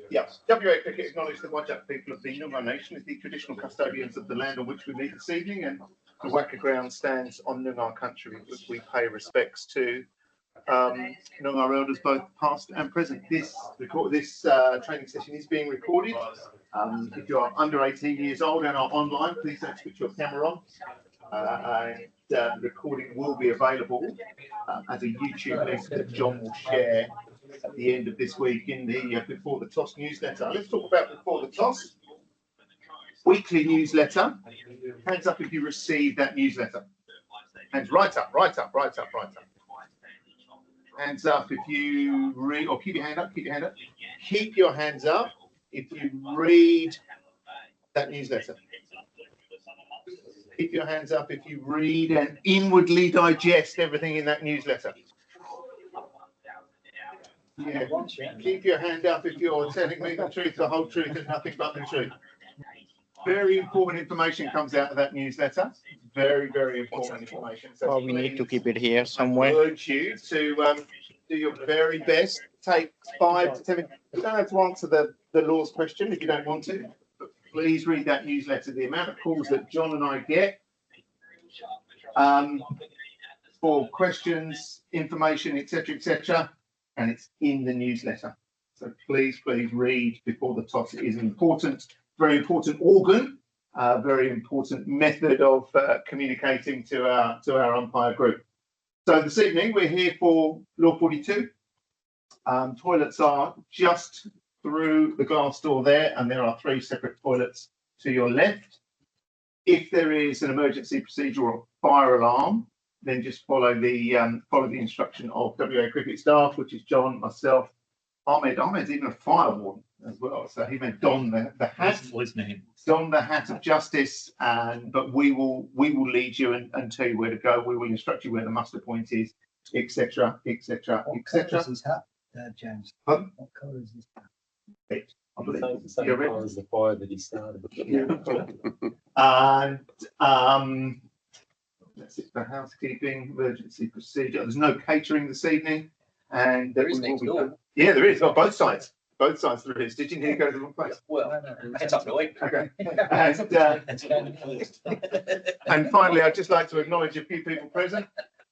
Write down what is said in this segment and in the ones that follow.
Yes, WA Cricket acknowledge the Wajak people of the Noongar Nation as the traditional custodians of the land on which we meet this evening, and the Waka ground stands on Noongar country. We pay respects to Noongar elders, both past and present. This training session is being recorded. If you are under 18 years old and are online, please don't switch your camera on. And the recording will be available as a YouTube link that John will share at the end of this week in the Before the Toss newsletter. Let's talk about Before the Toss. Weekly newsletter. Hands up if you received that newsletter. Hands right up, right up, right up, right up. Hands up if you read, or keep your hand up, keep your hand up. Keep your hands up if you read that newsletter. Keep your hands up if you read and inwardly digest everything in that newsletter. Yeah. Keep your hand up if you're telling me the truth, the whole truth, and nothing but the truth. Very important information comes out of that newsletter. Very, very important information. So we need to keep it here somewhere. I urge you to do your very best. Take 5 to 10 minutes. You don't have to answer the laws question if you don't want to. But please read that newsletter. The amount of calls that John and I get for questions, information, etc., and it's in the newsletter. So please read Before the Toss. It is an important, very important organ, very important method of communicating to our umpire group. So this evening we're here for Law 42. Toilets are just through the glass door there, and there are 3 separate toilets to your left. If there is an emergency procedure or fire alarm, then just follow the instruction of WA Cricket staff, which is John, myself, Ahmed. Ahmed's even a fire warden as well, so he meant don the hat. Don the hat of justice, but we will lead you and tell you where to go. We will instruct you where the muster point is, etc., etc., etc. What colour is his hat, James? Pardon? What colour is his hat? I believe. The same colour as the fire that he started. And that's it for housekeeping, emergency procedure. There's no catering this evening, and There is next door. Yeah, there is. On both sides. Both sides there is. Did you need to go to the wrong place? Well, heads up, Lloyd. Okay. And finally, I'd just like to acknowledge a few people present.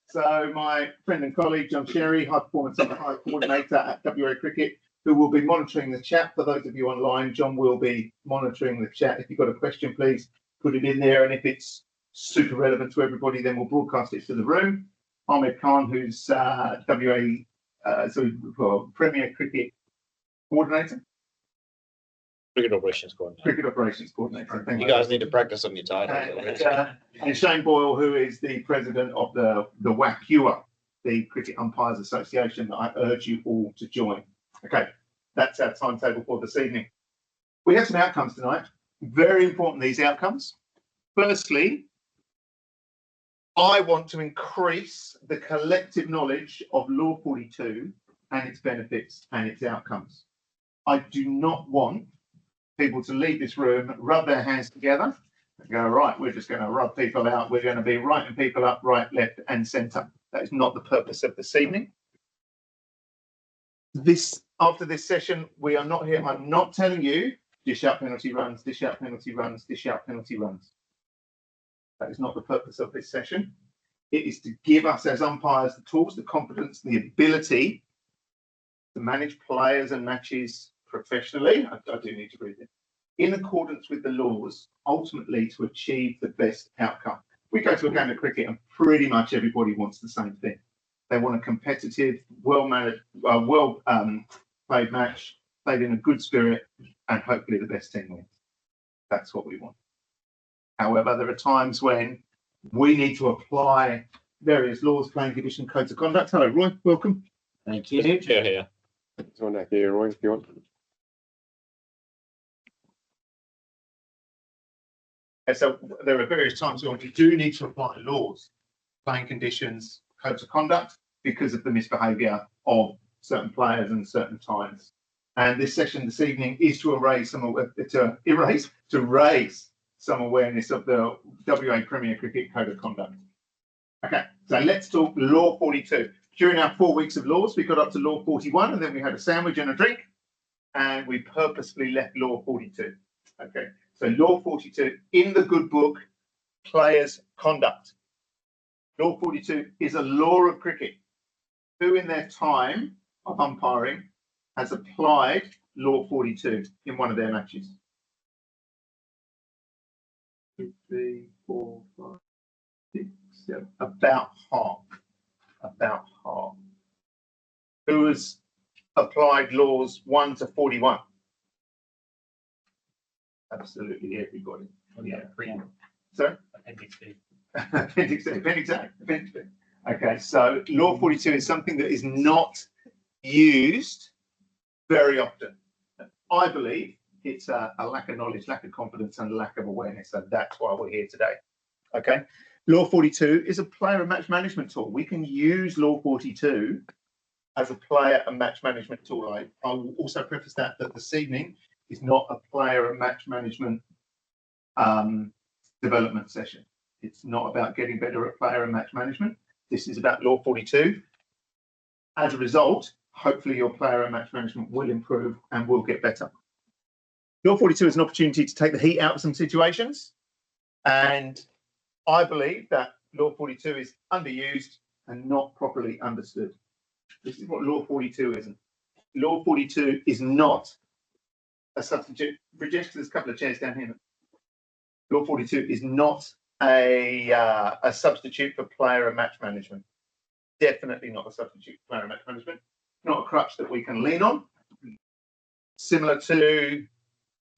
So my friend and colleague, John Sherry, High Performance Umpire Coordinator at WA Cricket, who will be monitoring the chat. For those of you online, John will be monitoring the chat. If you've got a question, please put it in there. And if it's super relevant to everybody, then we'll broadcast it to the room. Ahmed Khan, who's Premier Cricket Coordinator. Cricket Operations Coordinator. Cricket Operations Coordinator. Thank You guys need to practice on your title. And Shane Boyle, who is the president of the WACUA, the Cricket Umpires Association, that I urge you all to join. Okay, that's our timetable for this evening. We have some outcomes tonight. Very important, these outcomes. Firstly, I want to increase the collective knowledge of Law 42 and its benefits and its outcomes. I do not want people to leave this room, rub their hands together, and go, right, we're just going to rub people out. We're going to be writing people up, right, left, and centre. That is not the purpose of this evening. After this session, we are not here. I'm not telling you, dish out penalty runs, dish out penalty runs, dish out penalty runs. That is not the purpose of this session. It is to give us as umpires the tools, the confidence, the ability to manage players and matches professionally. I do need to read it. In accordance with the laws, ultimately to achieve the best outcome. We go to a game of cricket and pretty much everybody wants the same thing. They want a competitive, well-managed, played match, played in a good spirit, and hopefully the best team wins. That's what we want. However, there are times when we need to apply various laws, playing condition, codes of conduct. Hello, Roy. Welcome. Thank you. Here. It's on that here, Roy, if you want. So there are various times when we do need to apply laws, playing conditions, codes of conduct, because of the misbehaviour of certain players and certain times. And this session this evening is to raise some awareness of the WA Premier Cricket Code of Conduct. Okay, so let's talk Law 42. During our 4 weeks of laws, we got up to Law 41, and then we had a sandwich and a drink. and we purposefully left law 42. Okay, so law 42 in the good book, players' conduct. Law 42 is a law of cricket. Who in their time of umpiring has applied law 42 in one of their matches? 2, 3, 4, 5, 6, 7. About half. About half. Who has applied laws 1 to 41? Absolutely everybody. Yeah. Sorry? Appendix B. Appendix A. Appendix B. Okay, so law 42 is something that is not used very often. I believe it's a lack of knowledge, lack of confidence, and lack of awareness. So that's why we're here today. Okay. Law 42 is a player and match management tool. We can use Law 42 as a player and match management tool. I will also preface that this evening is not a player and match management development session. It's not about getting better at player and match management. This is about Law 42. As a result, hopefully your player and match management will improve and will get better. Law 42 is an opportunity to take the heat out of some situations, and I believe that Law 42 is underused and not properly understood. This is what Law 42 isn't. Law 42 is not a substitute. Rajesh, there's a couple of chairs down here. Law 42 is not a substitute for player and match management. Definitely not a substitute for player and match management. Not a crutch that we can lean on. Similar to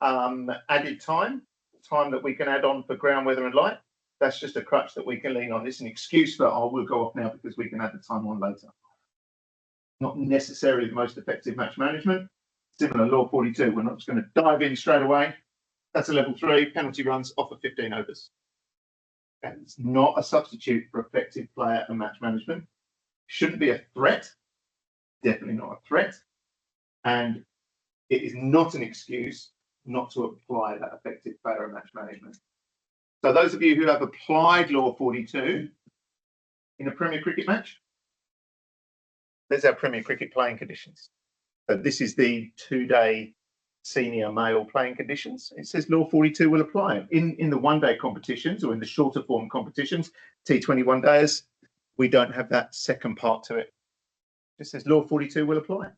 added time that we can add on for ground, weather and light. That's just a crutch that we can lean on. It's an excuse for, oh, we'll go off now because we can add the time on later. Not necessarily the most effective match management. Similar Law 42, we're not just going to dive in straight away. That's a level 3, penalty runs off of 15 overs. And it's not a substitute for effective player and match management. Shouldn't be a threat. Definitely not a threat. And it is not an excuse not to apply that effective player and match management. So those of you who have applied Law 42 in a Premier Cricket match, there's our Premier Cricket playing conditions. So this is the 2-day senior male playing conditions. It says Law 42 will apply. In the one-day competitions or in the shorter form competitions, T21 days, we don't have that second part to it. It just says Law 42 will apply.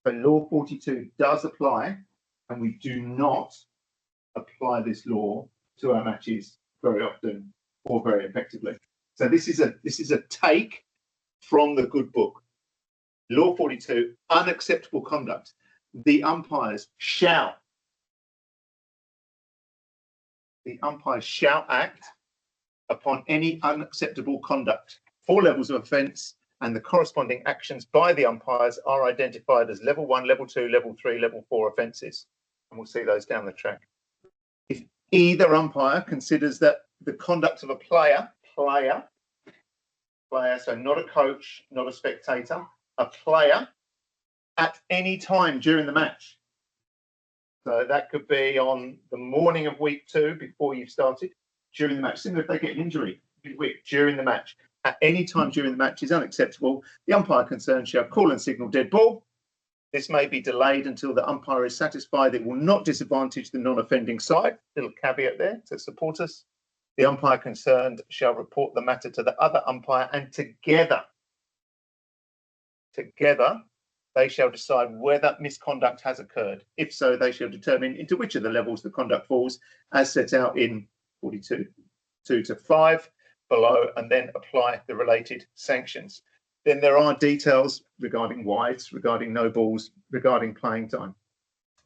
So Law 42 does apply, and we do not apply this law to our matches very often or very effectively. So this is a take from the good book. Law 42, unacceptable conduct. The umpires shall act upon any unacceptable conduct. 4 levels of offence and the corresponding actions by the umpires are identified as level 1, level 2, level 3, level 4 offences. And we'll see those down the track. If either umpire considers that the conduct of a player, so not a coach, not a spectator, a player at any time during the match. So that could be on the morning of week 2 before you've started, during the match. Similar if they get an injury midweek during the match. At any time during the match is unacceptable. The umpire concerned shall call and signal dead ball. This may be delayed until the umpire is satisfied it will not disadvantage the non-offending side. Little caveat there to support us. The umpire concerned shall report the matter to the other umpire, and together they shall decide whether misconduct has occurred. If so, they shall determine into which of the levels the conduct falls, as set out in 42, 2 to 5 below, and then apply the related sanctions. Then there are details regarding wides, regarding no balls, regarding playing time.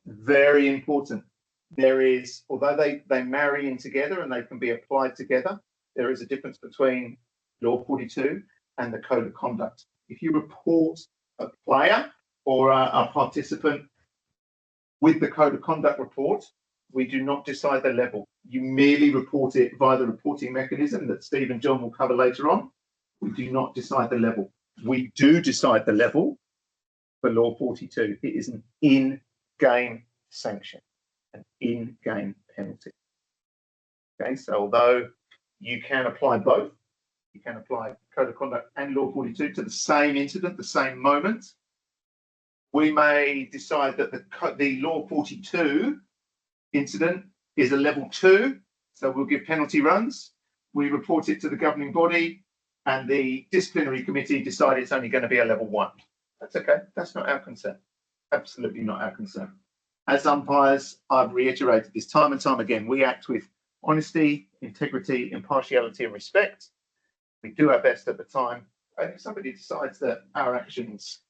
Very important. There is, although they marry in together and they can be applied together, there is a difference between Law 42 and the Code of Conduct. If you report a player or a participant with the Code of Conduct report, we do not decide the level. You merely report it via the reporting mechanism that Steve and John will cover later on. We do not decide the level. We do decide the level for Law 42. It is an in-game sanction, an in-game penalty. Okay, so although you can apply both, you can apply Code of Conduct and Law 42 to the same incident, the same moment, We may decide that the Law 42 incident is a level 2, so we'll give penalty runs. We report it to the governing body, and the disciplinary committee decide it's only going to be a level 1. That's okay. That's not our concern. Absolutely not our concern. As umpires, I've reiterated this time and time again. We act with honesty, integrity, impartiality, and respect. We do our best at the time. And if somebody decides that our actions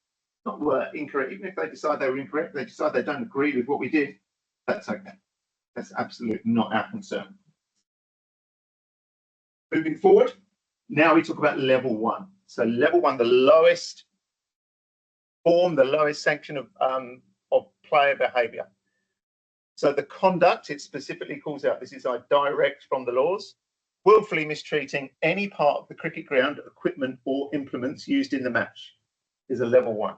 were incorrect, even if they decide they were incorrect, they decide they don't agree with what we did, that's okay. That's absolutely not our concern. Moving forward, now we talk about level 1. So level 1, the lowest form, the lowest sanction of player behaviour. So the conduct, it specifically calls out, this is direct from the laws, willfully mistreating any part of the cricket ground, equipment or implements used in the match is a level 1.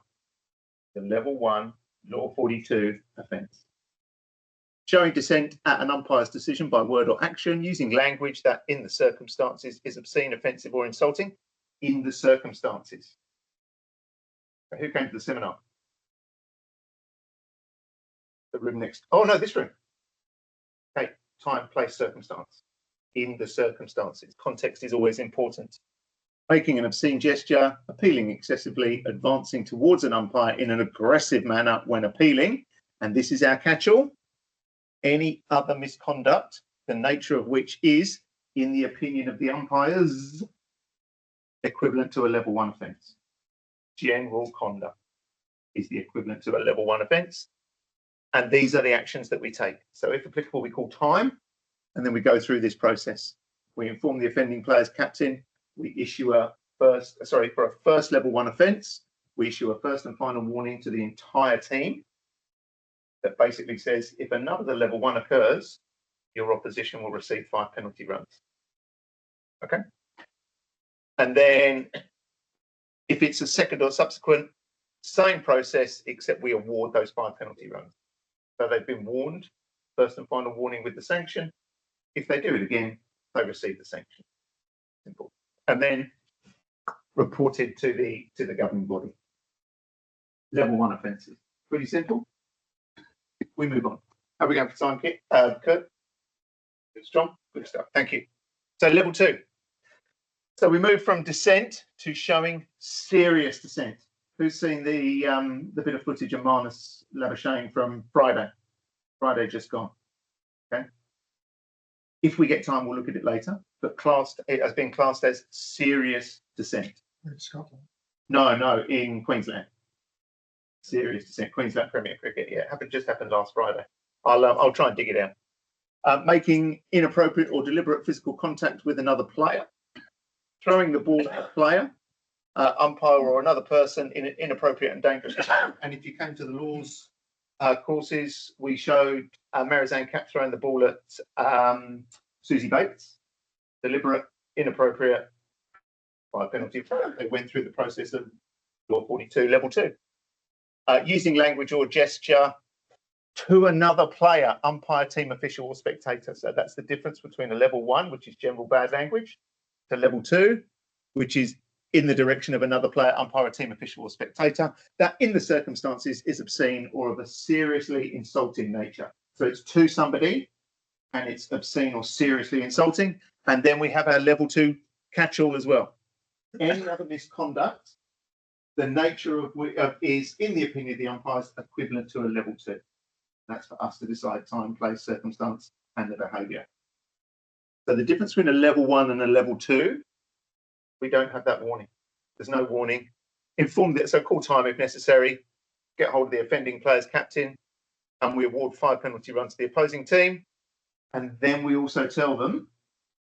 The level 1 Law 42 offence. Showing dissent at an umpire's decision by word or action, using language that in the circumstances is obscene, offensive or insulting, in the circumstances. Who came to the seminar? The room next. Oh no, this room. Okay, time, place, circumstance. In the circumstances. Context is always important. Making an obscene gesture, appealing excessively, advancing towards an umpire in an aggressive manner when appealing, and this is our catch-all. Any other misconduct, the nature of which is, in the opinion of the umpires, equivalent to a level 1 offence. General conduct is the equivalent to a level 1 offence. And these are the actions that we take. So if applicable, we call time, and then we go through this process. We inform the offending player's captain. We issue for a first level 1 offence, we issue a first and final warning to the entire team that basically says if another level 1 occurs, your opposition will receive 5 penalty runs. Okay. And then if it's a second or subsequent, same process, except we award those 5 penalty runs. So they've been warned, first and final warning with the sanction. If they do it again, they receive the sanction. Simple. And then reported to the governing body. Level 1 offences. Pretty simple. We move on. How are we going for time, Kit? Kurt? Good, strong? Good stuff. Thank you. So level 2. So we move from dissent to showing serious dissent. Who's seen the bit of footage of Marnus Labuschagne from Friday? Friday just gone. Okay. If we get time, we'll look at it later. But it has been classed as serious dissent. In Scotland. No, in Queensland. Serious dissent. Queensland Premier Cricket. Yeah, just happened last Friday. I'll try and dig it out. Making inappropriate or deliberate physical contact with another player, throwing the ball at a player, umpire or another person in an inappropriate and dangerous manner. And if you came to the laws courses, we showed Marizanne Cap throwing the ball at Susie Bates. Deliberate, inappropriate, 5 penalty. They went through the process of Law 42, level 2. Using language or gesture to another player, umpire, team official or spectator. So that's the difference between a level 1, which is general bad language, to level 2, which is in the direction of another player, umpire, team official or spectator, that in the circumstances is obscene or of a seriously insulting nature. So it's to somebody and it's obscene or seriously insulting. And then we have our level 2 catch-all as well. Any other misconduct, the nature of which is, in the opinion of the umpires, equivalent to a level 2. That's for us to decide time, place, circumstance, and the behaviour. So the difference between a level 1 and a level 2, we don't have that warning. There's no warning. Inform that, so call time if necessary, get hold of the offending player's captain, and we award 5 penalty runs to the opposing team. And then we also tell them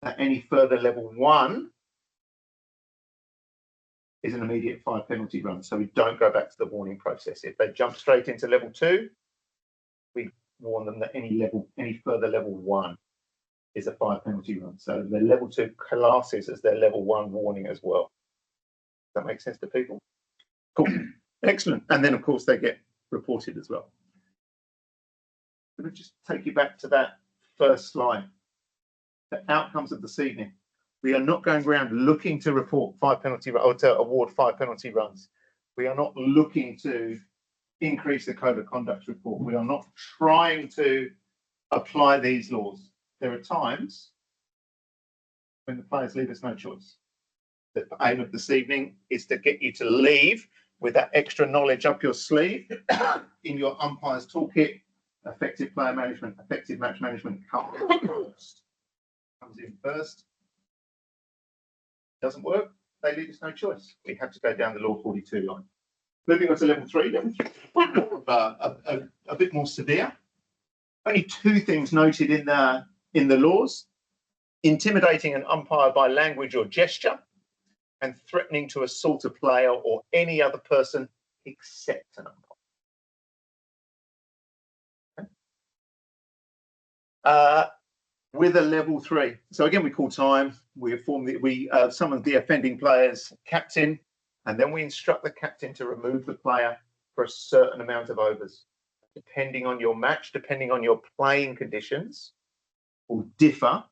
that any further level 1 is an immediate 5 penalty run. So we don't go back to the warning process. If they jump straight into level 2, we warn them that any further level 1 is a 5 penalty run. So the level 2 classes as their level 1 warning as well. Does that make sense to people? Cool. Excellent. And then of course they get reported as well. I'm going to just take you back to that first slide. The outcomes of this evening. We are not going around looking to report 5 penalty or to award 5 penalty runs. We are not looking to increase the code of conduct report. We are not trying to apply these laws. There are times when the players leave us no choice. The aim of this evening is to get you to leave with that extra knowledge up your sleeve in your umpire's toolkit. Effective player management, effective match management comes in first. Doesn't work, they leave us no choice. We have to go down the law 42 line. Moving on to level 3, a bit more severe. Only 2 things noted in the laws: intimidating an umpire by language or gesture, and threatening to assault a player or any other person except an umpire. With a level 3. So again, we call time. We summon the offending player's captain, and then we instruct the captain to remove the player for a certain amount of overs. Depending on your match, depending on your playing conditions, will differ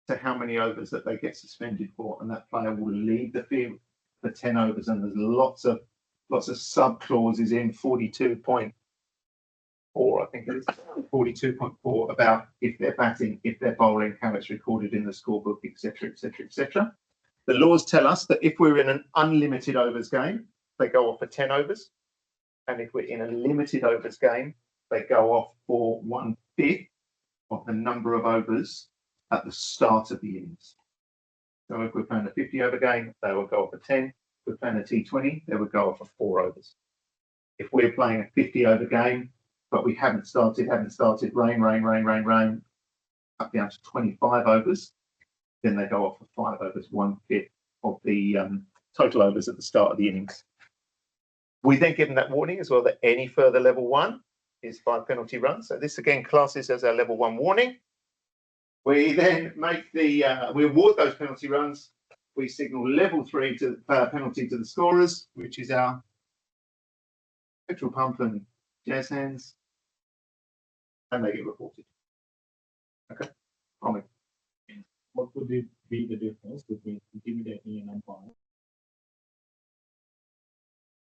to how many overs that they get suspended for, and that player will leave the field for 10 overs. And there's lots of sub clauses in 42.4, I think it is 42.4, about if they're batting, if they're bowling, how it's recorded in the scorebook, etc., etc., etc. The laws tell us that if we're in an unlimited overs game, they go off for 10 overs, and if we're in a limited overs game, they go off for 1/5 of the number of overs at the start of the innings. So if we're playing a 50 over game, they will go off for 10. If we're playing a T20, they would go off for 4 overs. If we're playing a 50 over game, but we haven't started, rain, up down to 25 overs, then they go off for 5 overs, 1/5 of the total overs at the start of the innings. We then give them that warning as well that any further level 1 is 5 penalty runs. So this again classes as our level 1 warning. We then make we award those penalty runs. We signal level 3 to penalty to the scorers, which is our petrol pump and jazz hands, and they get reported. Okay, Omid. What would it be the difference between intimidating an umpire?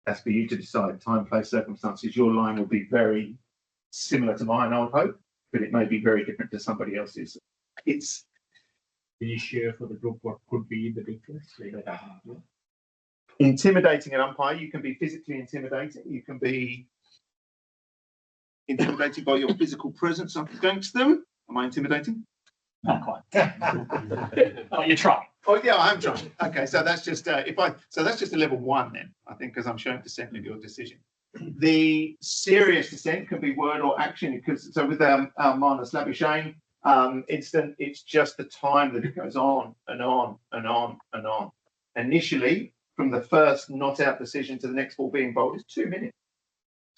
That's for you to decide. Time, place, circumstances. Your line will be very similar to mine, I would hope, but it may be very different to somebody else's. It's. Can you share for the group what could be the difference? Intimidating an umpire. You can be physically intimidating. You can be intimidated by your physical presence up against them. Am I intimidating? Not quite. Oh, you try. Oh yeah, I'm trying. Okay, so that's just that's just a level 1 then, I think, because I'm showing dissent of your decision. The serious dissent can be word or action, because so with our Marnus Labuschagne incident, it's just the time that it goes on and on and on and on. Initially, from the first not out decision to the next ball being bowled, is 2 minutes.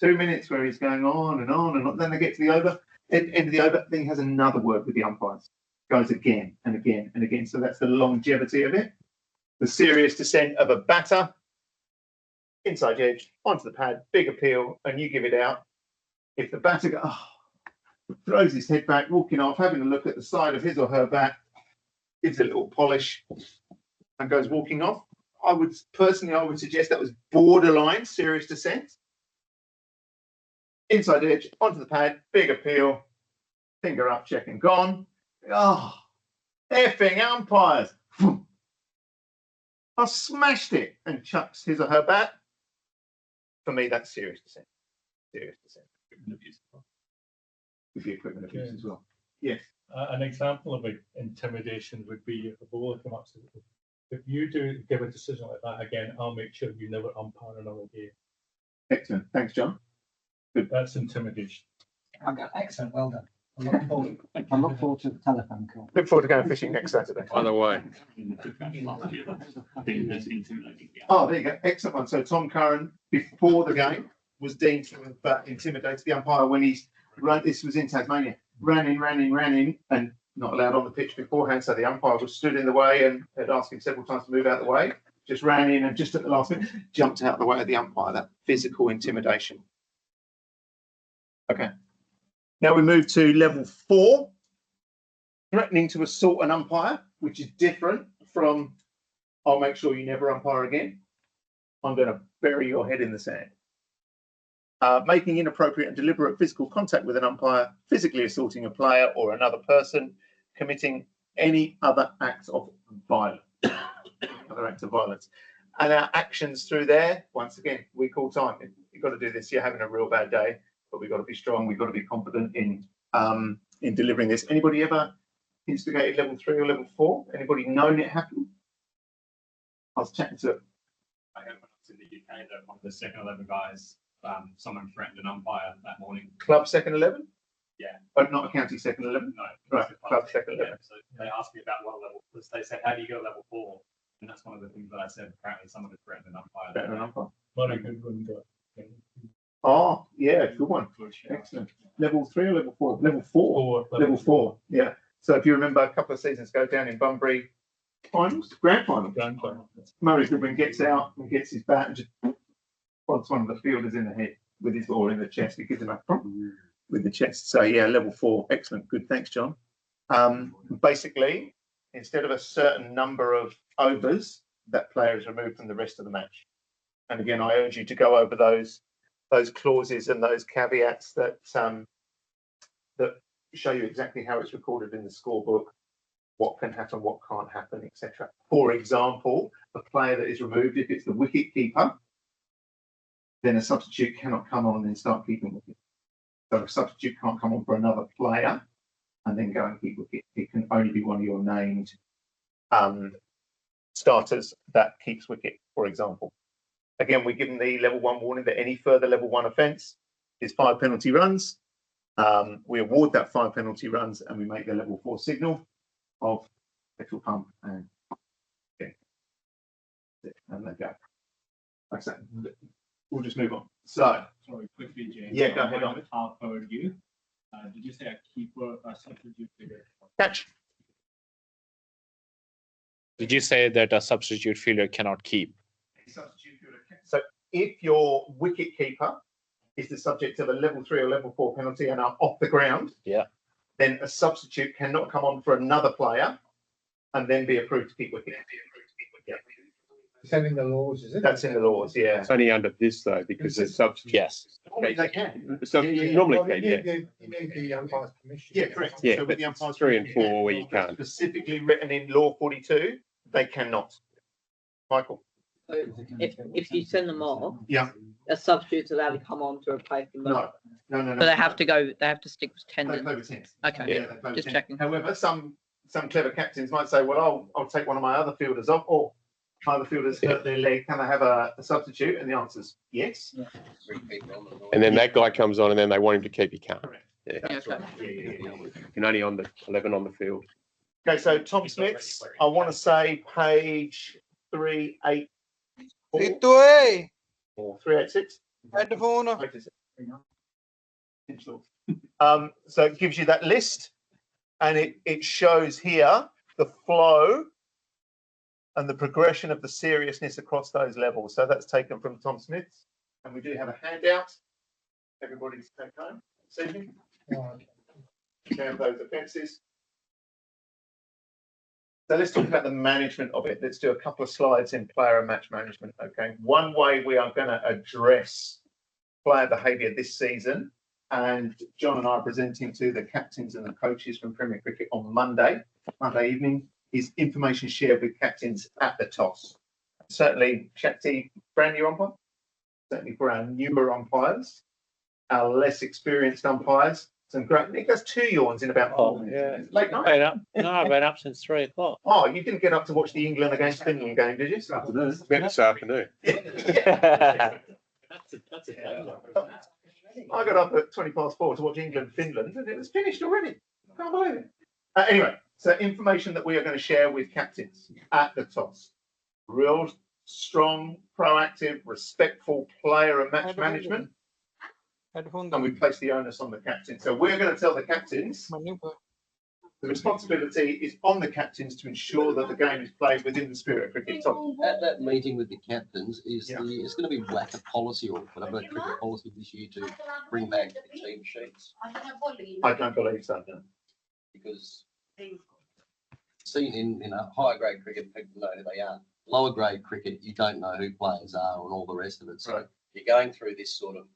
2 minutes where he's going on and on and on. Then they get to the over, end of the over, then he has another word with the umpires. Goes again and again and again. So that's the longevity of it. The serious descent of a batter, inside edge, onto the pad, big appeal, and you give it out. If the batter throws his head back, walking off, having a look at the side of his or her bat, gives a little polish, and goes walking off, I would suggest that was borderline serious descent. Inside edge, onto the pad, big appeal, finger up, check and gone. Oh, effing umpires. I smashed it, and chucks his or her bat. For me, that's serious descent. Serious descent. Equipment abuse. Could be equipment abuse as well. Yes. An example of intimidation would be if a bowler comes up to you. If you do give a decision like that again, I'll make sure you never umpire another game. Excellent. Thanks, John. Good. That's intimidation. Okay, excellent, well done. I look forward to the telephone call. Look forward to going fishing next Saturday. Either way. Oh, there you go. Excellent one. So Tom Curran, before the game, was deemed to have intimidated the umpire when he's run. This was in Tasmania. Ran in, and not allowed on the pitch beforehand. So the umpire was stood in the way and had asked him several times to move out of the way. Just ran in and just at the last minute jumped out of the way of the umpire. That physical intimidation. Okay. Now we move to level 4, threatening to assault an umpire, which is different from I'll make sure you never umpire again. I'm going to bury your head in the sand. Making inappropriate and deliberate physical contact with an umpire, physically assaulting a player or another person, committing any other act of violence. And our actions through there, once again, we call time. You've got to do this. You're having a real bad day, but we've got to be strong. We've got to be confident in delivering this. Anybody ever instigated level 3 or level 4? Anybody known it happened? I was chatting to. I heard when I was in the UK that one of the second 11 guys, someone threatened an umpire that morning. Club second 11? Yeah. But not a county second 11? No. Right, club second 11. Yeah, so they asked me about what level, because they said, how do you go level 4? And that's one of the things that I said. Apparently someone had threatened an umpire. Better than umpire. Very good one. Oh, yeah, good one. Excellent. Level 3 or level 4? Level 4. Level 4, yeah. So if you remember a couple of seasons ago down in Bunbury, grand final. Murray Goodwin gets out and gets his bat and just prods one of the fielders in the head with his ball in the chest. It gives him a with the chest. So yeah, level 4. Excellent. Good. Thanks, John. Basically, instead of a certain number of overs, that player is removed from the rest of the match. And again, I urge you to go over those clauses and those caveats that that show you exactly how it's recorded in the scorebook, what can happen, what can't happen, etc. For example, a player that is removed, if it's the wicket keeper, then a substitute cannot come on and then start keeping wicket. So a substitute can't come on for another player and then go and keep wicket. It can only be one of your named starters that keeps wicket, for example. Again, we give them the level 1 warning that any further level 1 offence is 5 penalty runs. We award that 5 penalty runs and we make the level 4 signal of petrol pump and they go. Like that. We'll just move on. So, Sorry, quickly, James. Yeah, go ahead, I half heard you. Did you say a keeper, a substitute figure? catch. Did you say that a substitute fielder cannot keep? So if your wicket keeper is the subject of a level 3 or level 4 penalty and are off the ground, then a substitute cannot come on for another player and then be approved to keep wicket. It's in the laws, is it? That's in the laws, yeah. It's only under this though, because it's substitute. Yes. They can. Normally Well, can, you yeah. need the umpire's permission. Yeah, correct. Yeah, So with but the umpire's 3 and permission, 4 where you that's can. specifically written in law 42, they cannot. Michael? So if you send them off, Yeah. a substitute's allowed to come on to replace them. No. But they have to go. They have to stick with They 10. play with 10s. Okay. Yeah, they play with Just 10s. checking. However, some clever captains might say, well, I'll take one of my other fielders off, or my other fielders hurt their leg. Can I have a substitute? And the answer is yes. And then that guy comes on and then they want him to keep, he can't. Correct. Yeah. That's Okay. right. Yeah. You can only on the 11 on the field. Okay, so Tom Smith's, I want to say page 384. 328, Or 386. headphone. So it gives you that list and it shows here the flow and the progression of the seriousness across those levels. So that's taken from Tom Smith's, and we do have a handout. Everybody to take home this evening. Down those offences. So let's talk about the management of it. Let's do a couple of slides in player and match management. Okay, one way we are going to address player behaviour this season, and John and I are presenting to the captains and the coaches from Premier Cricket on Monday evening, is information shared with captains at the toss. Certainly, Shakti, brand new umpire, certainly for our newer umpires, our less experienced umpires. Some great. Nick, that's 2 yawns in about 4 minutes. Late night. I've been up since 3 o'clock. Oh, you didn't get up to watch the England against Finland game, did you? This afternoon. That's a I got up at 4:20 to watch England Finland, and it was finished already. Can't believe it. Anyway, so information that we are going to share with captains at the toss. Real strong, proactive, respectful player and match management. And we place the onus on the captain. So we're going to tell the captains the responsibility is on the captains to ensure that the game is played within the spirit of cricket. Tom. At that meeting with the captains, it's going to be lack of policy or whatever cricket policy this year to bring back the team sheets. I don't believe so. No. Because seen in a higher grade cricket, people know who they are. Lower grade cricket, you don't know who players are and all the rest of it. So Right. you're going through this sort of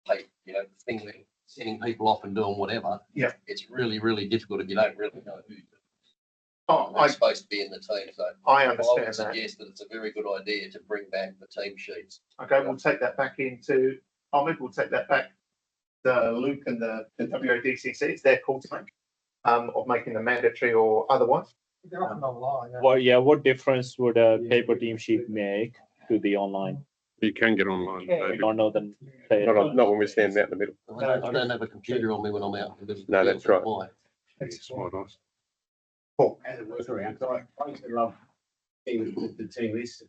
thing with sending people off and doing whatever. Yeah. It's really, really difficult if you don't really know who's Oh, supposed to be in the team. So I I understand would that. suggest that it's a very good idea to bring back the team sheets. Okay, we'll take that back into, Ahmed, we'll take that back to Luke and the WADCC. It's their call to make, of making them mandatory or otherwise. They're often online. What difference would a paper team sheet make to the online? You can get online. We don't know the player. Not when we're standing out in the middle. I don't have a computer on me when I'm out. in the middle of the No, field, that's right. why? It's quite nice. Cool. As a worker around, I used to love seeing the team list.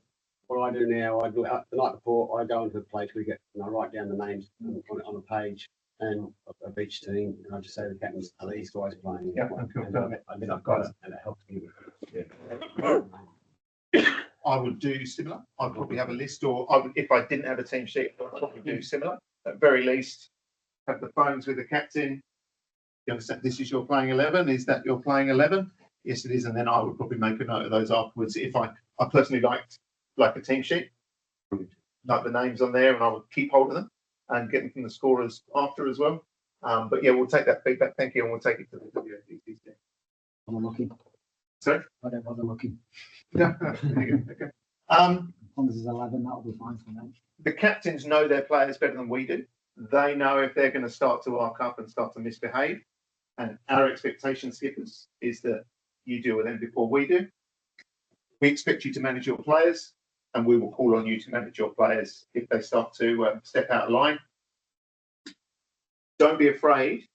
What I do now, I do the night before, I go into the place we get, and I write down the names on a page and of each team, and I just say to the captains, are these guys playing? Yeah, and confirm it. And then I've got it, and it helps me. I would do similar. I'd probably have a list, or I would, if I didn't have a team sheet, I'd probably do similar. At very least, have the phones with the captain. You understand? This is your playing 11. Is that your playing 11? Yes, it is. And then I would probably make a note of those afterwards. If I personally liked a team sheet, like the names on there, and I would keep hold of them and get them from the scorers after as well. But yeah, we'll take that feedback. Thank you, and we'll take it to the WADCC. I'm looking. Sorry? I don't bother looking. No, okay. As long as it's 11, that'll be fine for me. The captains know their players better than we do. They know if they're going to start to arc up and start to misbehave. And our expectation, skippers, is that you deal with them before we do. We expect you to manage your players, and we will call on you to manage your players if they start to step out of line. Don't be afraid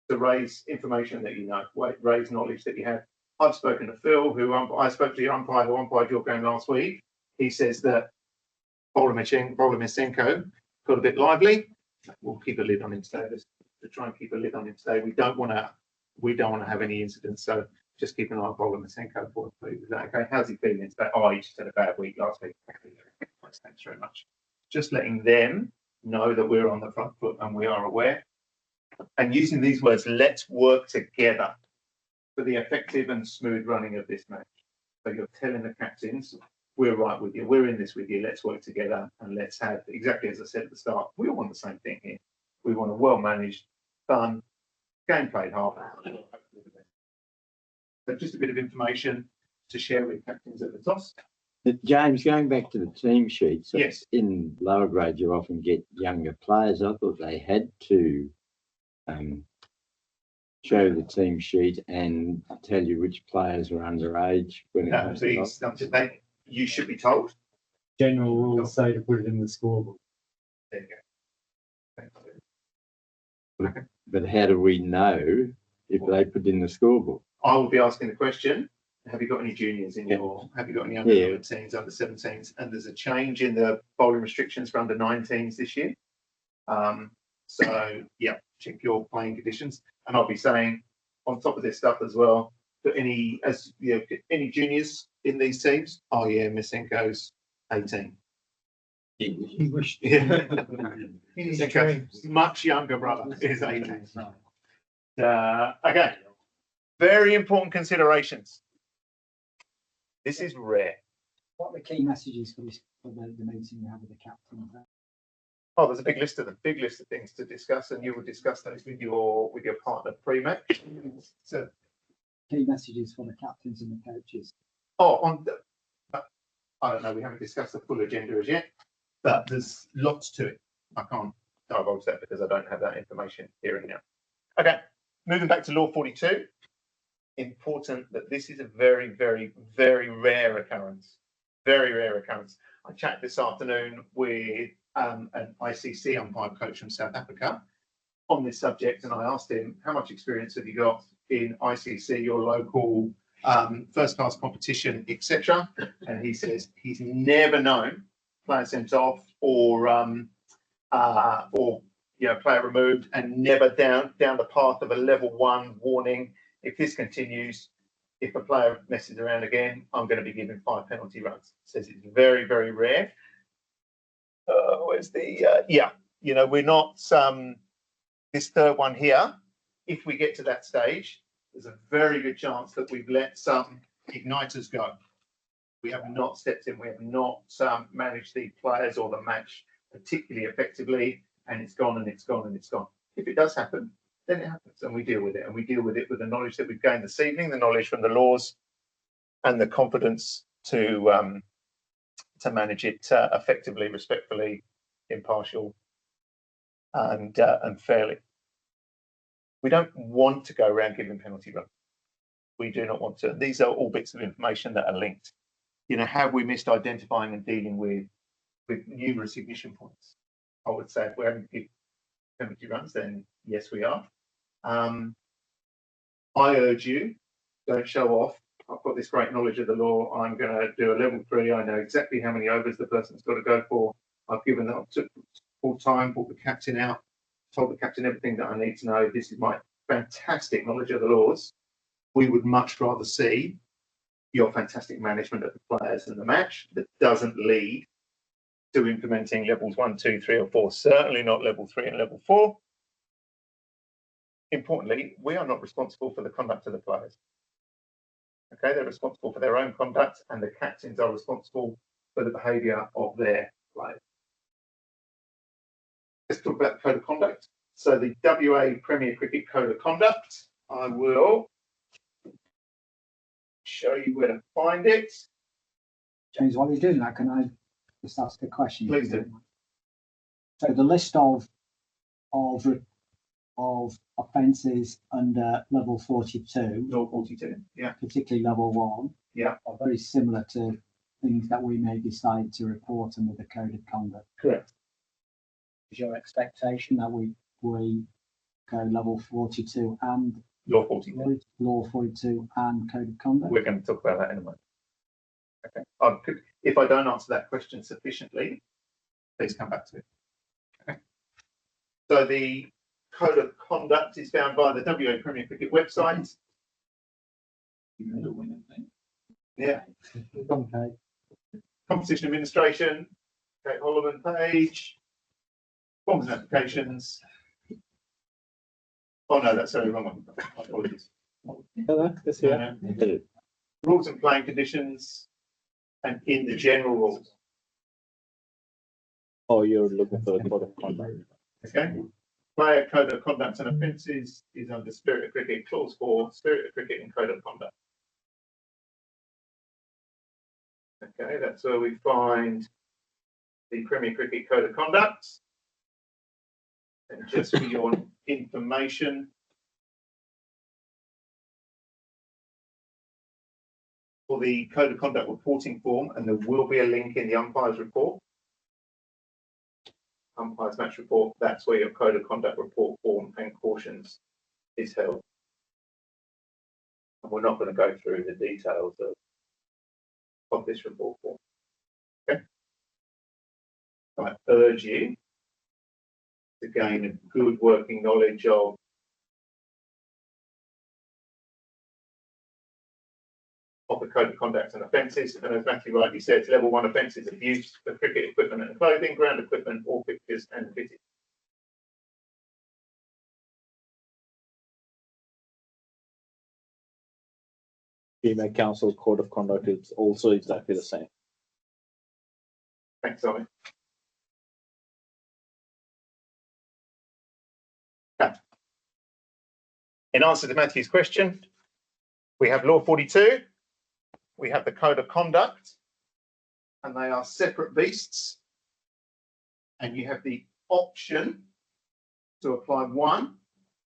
to raise information that you know, raise knowledge that you have. I've spoken to Phil, I spoke to your umpire who umpired your game last week. He says that Bolimisenko got a bit lively. We'll keep a lid on him today. To try and keep a lid on him today. We don't want to have any incidents. So just keep an eye on Bolimisenko for us. Is that okay? How's he feeling today? Oh, he just had a bad week last week. Thanks very much. Just letting them know that we're on the front foot and we are aware. And using these words, let's work together for the effective and smooth running of this match. So you're telling the captains, we're right with you, we're in this with you, let's work together and let's have, exactly as I said at the start, we all want the same thing here. We want a well-managed, fun, game played hard. So just a bit of information to share with captains at the toss. James, going back to the team sheets, Yes. In lower grade you often get younger players. I thought they had to show the team sheet and tell you which players were underage when it comes to You should be told. General rules say to put it in the scorebook. There you go. But how do we know if they put in the scorebook? I will be asking the question, have you got any juniors in your, have you got any under 13s, under 17s? And there's a change in the bowling restrictions for under 19s this year. So yeah, check your playing conditions. And I'll be saying on top of this stuff as well, that any juniors in these teams? Oh yeah, Misenko's 18. Misenko's much younger brother is 18. Okay. Very important considerations. This is rare. What are the key messages for this for the meeting we have with the captain? Oh, there's a big list of things to discuss, and you will discuss those with your partner pre-match. So, key messages for the captains and the coaches. Oh, I don't know. We haven't discussed the full agenda as yet, but there's lots to it. I can't divulge that because I don't have that information here and now. Okay, moving back to Law 42. Important that this is a very, very, very rare occurrence. Very rare occurrence. I chatted this afternoon with an ICC umpire coach from South Africa on this subject, and I asked him, how much experience have you got in ICC, your local first-class competition, etc.? And he says he's never known player sent off or player removed, and never down the path of a level 1 warning. If this continues, if a player messes around again, I'm going to be giving 5 penalty runs. Says it's very, very rare. Where's the we're not this third one here. If we get to that stage, there's a very good chance that we've let some igniters go. We have not stepped in. We have not managed the players or the match particularly effectively, and it's gone and it's gone and it's gone. If it does happen, then it happens and we deal with it. And we deal with it with the knowledge that we've gained this evening, the knowledge from the laws and the confidence to manage it effectively, respectfully, impartial and fairly. We don't want to go around giving penalty runs. We do not want to. These are all bits of information that are linked. You know, have we missed identifying and dealing with numerous ignition points? I would say if we're having to give penalty runs, then yes, we are. I urge you, don't show off. I've got this great knowledge of the law. I'm going to do a level 3. I know exactly how many overs the person's got to go for. I've given them full time, brought the captain out, told the captain everything that I need to know. This is my fantastic knowledge of the laws. We would much rather see your fantastic management of the players in the match that doesn't lead to implementing levels 1, 2, 3, or 4. Certainly not level 3 and level 4. Importantly, we are not responsible for the conduct of the players. Okay, they're responsible for their own conduct, and the captains are responsible for the behaviour of their players. Let's talk about the code of conduct. So the WA Premier Cricket Code of Conduct, I will show you where to find it. James, while you're doing that, can I just ask a question? Please do. So the list of offences under level 42, Law 42, yeah, particularly level 1, yeah, are very similar to things that we may decide to report under the code of conduct. correct. Is your expectation that we go level 42 and Law 42. law 42 and code of conduct? We're going to talk about that in a moment. Okay. If I don't answer that question sufficiently, please come back to it. Okay. So the code of conduct is found by the WA Premier Cricket website. Yeah. Okay. Competition Administration, Kate Holloman page, forms and applications. Oh no, that's the wrong one. Apologies. This here. Rules and playing conditions, and in the general rules. Oh, you're looking for the code of conduct. Okay. Player code of conduct and offences is under Spirit of Cricket, clause 4, Spirit of Cricket and code of conduct. Okay, that's where we find the Premier Cricket Code of Conduct. And just for your information, for the Code of Conduct reporting form, and there will be a link in the Umpire's report, Umpire's match report, that's where your Code of Conduct report form and cautions is held. And we're not going to go through the details of this report form. Okay. I urge you to gain a good working knowledge of the Code of Conduct and offences. And as Matthew rightly said, level 1 offences: abuse of cricket equipment and clothing, ground equipment, all fixtures and fittings. Premier Council Code of Conduct is also exactly the same. Thanks, Tommy. Okay. In answer to Matthew's question, we have Law 42, we have the Code of Conduct, and they are separate beasts. And you have the option to apply one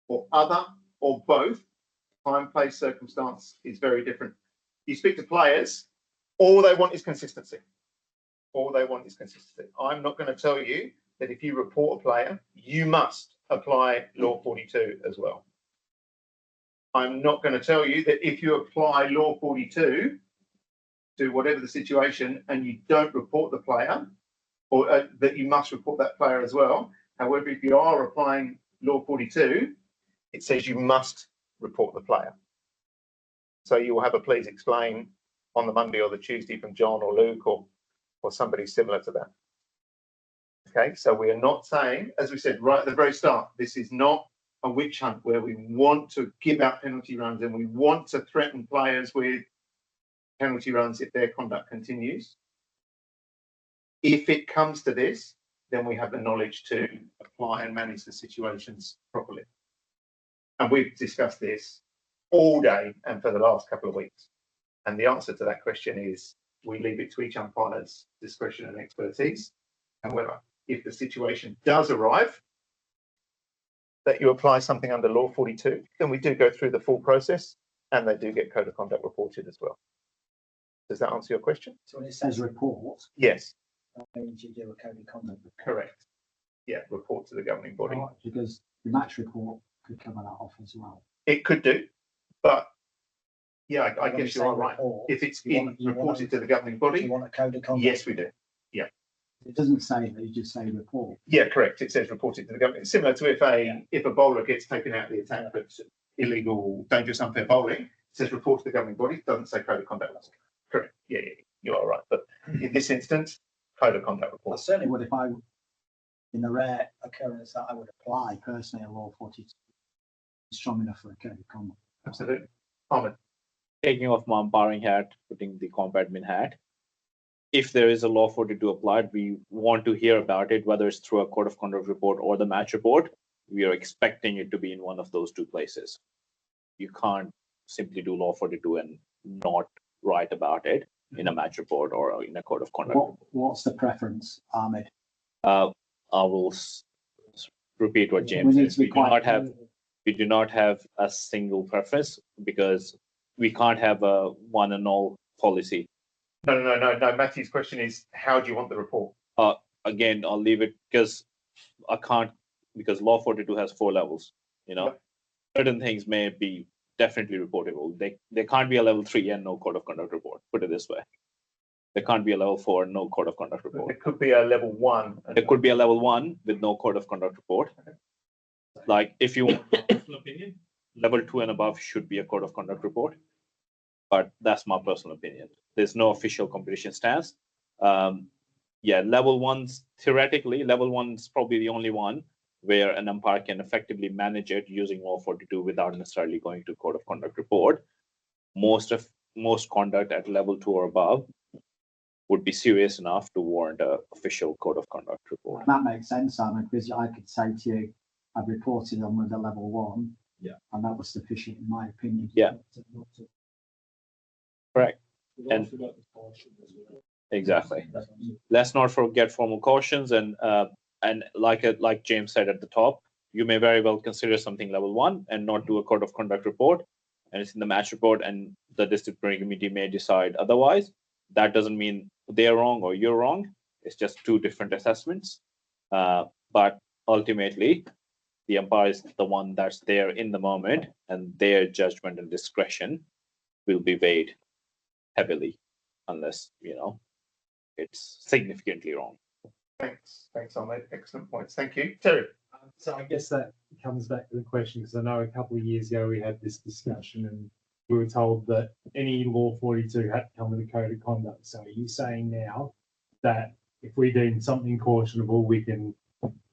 or other or both. Time, place, circumstance is very different. You speak to players, all they want is consistency. All they want is consistency. I'm not going to tell you that if you report a player, you must apply Law 42 as well. I'm not going to tell you that if you apply Law 42 to whatever the situation and you don't report the player, or that you must report that player as well. However, if you are applying Law 42, it says you must report the player. So you will have a please explain on the Monday or the Tuesday from John or Luke or somebody similar to that. Okay, so we are not saying, as we said right at the very start, this is not a witch hunt where we want to give out penalty runs and we want to threaten players with penalty runs if their conduct continues. If it comes to this, then we have the knowledge to apply and manage the situations properly. And we've discussed this all day and for the last couple of weeks. And the answer to that question is we leave it to each umpire's discretion and expertise. However, if the situation does arrive that you apply something under law 42, then we do go through the full process and they do get code of conduct reported as well. Does that answer your question? So when it says report, Yes, that means you do a code of conduct report. correct. Yeah, report to the governing body. Right, because the match report could cover that off as well. It could do, but yeah, I When you guess you say are right. report, If it's you want- you want reported to- to the governing You body, want a code of conduct? yes, we do. It doesn't say that, you just say report. Yeah, correct. It says reported to the government. It's similar to if a bowler gets taken out of the attack for illegal, dangerous, unfair bowling, it says report to the governing body. It doesn't say code of conduct. Correct. Yeah, you are right. But in this instance, code of conduct I report. certainly would if I, in the rare occurrence that I would apply personally a law 42, strong enough for a code of conduct. Absolutely. Ahmed. Taking off my umpiring hat, putting the comp admin hat. If there is a law 42 applied, we want to hear about it, whether it's through a code of conduct report or the match report. We are expecting it to be in one of those two places. You can't simply do law 42 and not write about it in a match report or in a code of conduct. What's the preference, Ahmed? I will repeat what We James need said. to be quite clear. We do not have a single preference because we can't have a one and all policy. No. Matthew's question is, how do you want the report? Again, I'll leave it because I can't, because law 42 has 4 levels, you know. Certain things may be definitely reportable. They can't be a level 3 and no code of conduct report, put it this way. There can't be a level 4 and no code of conduct report. It could be a level 1. There could be a level 1 with no code of conduct report. Like if you want my personal opinion, level 2 and above should be a code of conduct report. But that's my personal opinion. There's no official competition stance. Level 1's theoretically, level 1's probably the only one where an umpire can effectively manage it using law 42 without necessarily going to code of conduct report. Most conduct at level 2 or above would be serious enough to warrant an official code of conduct report. That makes sense, Simon, because I could say to you, I've reported on with a level 1. Yeah. And that was sufficient in my opinion. Yeah. Correct. And exactly. Let's not forget formal cautions and like James said at the top, you may very well consider something level 1 and not do a code of conduct report, and it's in the match report, and the disciplinary committee may decide otherwise. That doesn't mean they're wrong or you're wrong. It's just 2 different assessments. But ultimately, the umpire is the one that's there in the moment, and their judgment and discretion will be weighed heavily, unless it's significantly wrong. Thanks, Ahmed. Excellent points. Thank you, Terry. So I guess that comes back to the question, because I know a couple of years ago we had this discussion and we were told that any law 42 had to come with a code of conduct. So are you saying now that if we deem something cautionable, we can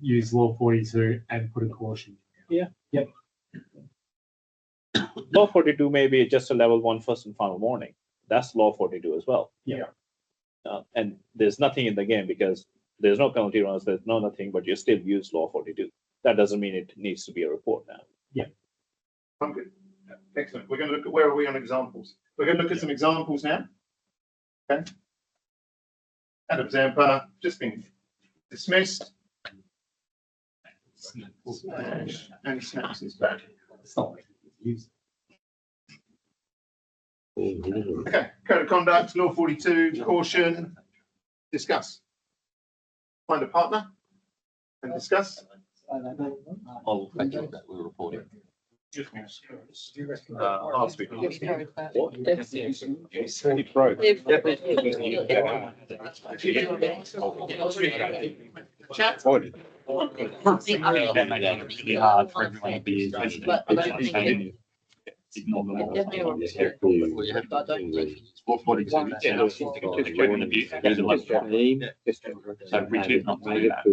use law 42 and put a caution? Yeah. Yep. Law 42 may be just a level 1 first and final warning. That's law 42 as well. Yeah. And there's nothing in the game because there's no penalty runs, there's no nothing, but you still use law 42. That doesn't mean it needs to be a report now. Yeah. I'm good. Excellent. We're going to look at, where are we on examples? We're going to look at some examples now. Okay. Adam Zampa just been dismissed. And he snaps his back. Okay, code of conduct, law 42, caution, discuss. Find a partner and discuss. I'll make sure that we're reporting. Last week. Chat. Really hard for everyone to be ignore the law. Well, you have to. Law 42. So Richard not doing that.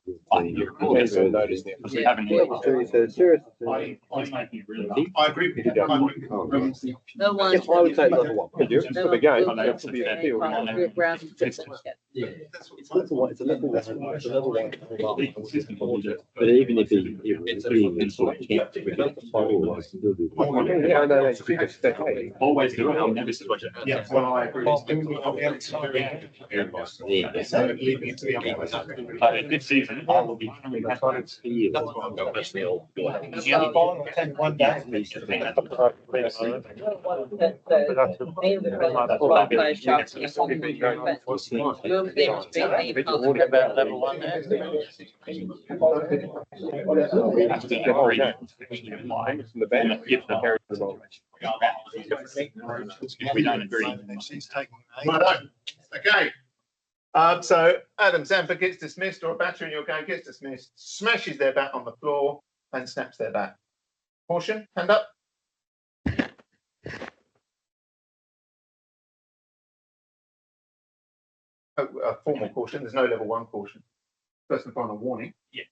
There's no notice now. Because we haven't. I agree with you. I agree. No one. Yes, I would say level one. For the game, No one that would be a field. ground and It's- yeah. It's level one. It's a level one. It's a level one. But even if it's sort of kept with it, I still do. Yeah, no, it's just okay. Always do it. This is what you. Yeah, well, I agree. Yeah. So leaving it to the umpires. This season, I will be. That's what it's for you. Level one there. If we don't agree. Right, okay. So Adam Zampa gets dismissed, or a batter in your game gets dismissed, smashes their bat on the floor and snaps their bat. Caution, hand up. Oh, a formal caution. There's no level one caution. First and final warning. Yeah.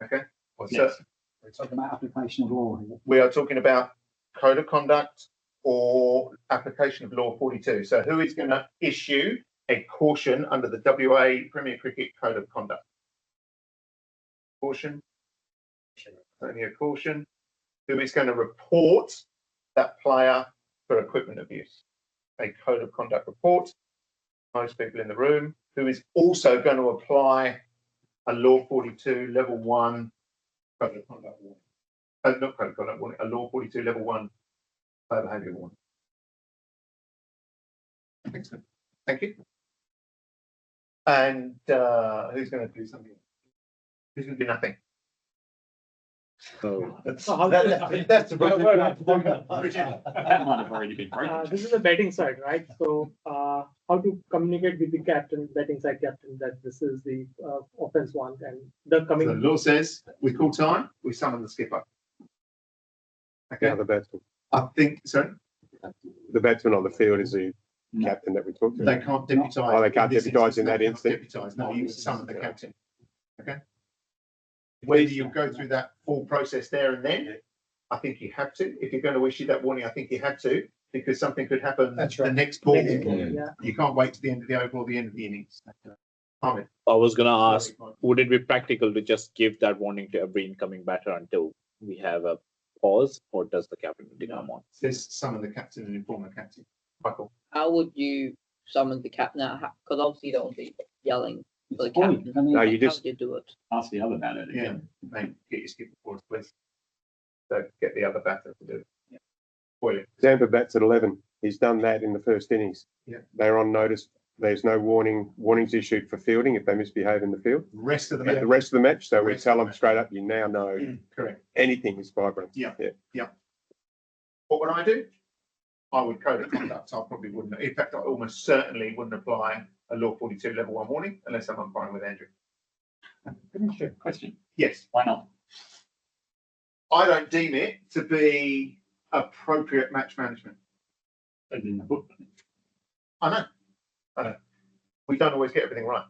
Okay. So Yes. We're talking about application of law here. we are talking about code of conduct or application of law 42. So who is going to issue a caution under the WA Premier Cricket Code of Conduct? Caution. Only a caution. Who is going to report that player for equipment abuse? A code of conduct report. Most people in the room. Who is also going to apply a law 42 level 1 code of conduct warning? Not code of conduct warning, a law 42 level 1 player behaviour warning. Excellent. Thank you. And who's going to do something? Who's going to do nothing? So That's the right word. That might have already been broken. This is the betting side, right? So, how to communicate with the captain, betting side captain, that this is the offense one and the The coming. law says we call time, we summon the skipper. Okay, the batsman, I think so. the batsman on the field is the captain that we talked They about. can't deputise. Oh, they can't in this deputise in that they can't instance? deputise. No, you would summon the captain. Okay. Whether you go through that full process there and then, I think you have to. If you're going to issue that warning, I think you have to, because something could happen That's the right. next ball. Yeah. You can't wait to the end of the over or the end of the innings. Ahmed. I was gonna ask, would it be practical to just give that warning to every incoming batter until we have a pause, or does the captain need to come on? Says summon the captain and inform the captain. Michael. How would you summon the captain? Because obviously you don't want to be yelling for the It's a point, captain. I mean, No, you How just, would you do it? Ask the other batter. Yeah, mate, get your skipper for us, please. So get the other batter to do it. Yeah. Boil it. Zampa bats at 11. He's done that in the first innings. Yeah. They're on notice. There's no warnings issued for fielding if they misbehave in the field. Rest of the The match. rest of the match, so we Rest tell of the them match. straight up, you now know Correct. anything is vibrant. Yeah. Yeah. What would I do? I would code of conduct. I probably wouldn't. In fact, I almost certainly wouldn't apply a law 42 level 1 warning unless I'm umpiring with Andrew. Question. Yes. Why not? I don't deem it to be appropriate match management. As in the book. I know. We don't always get everything right.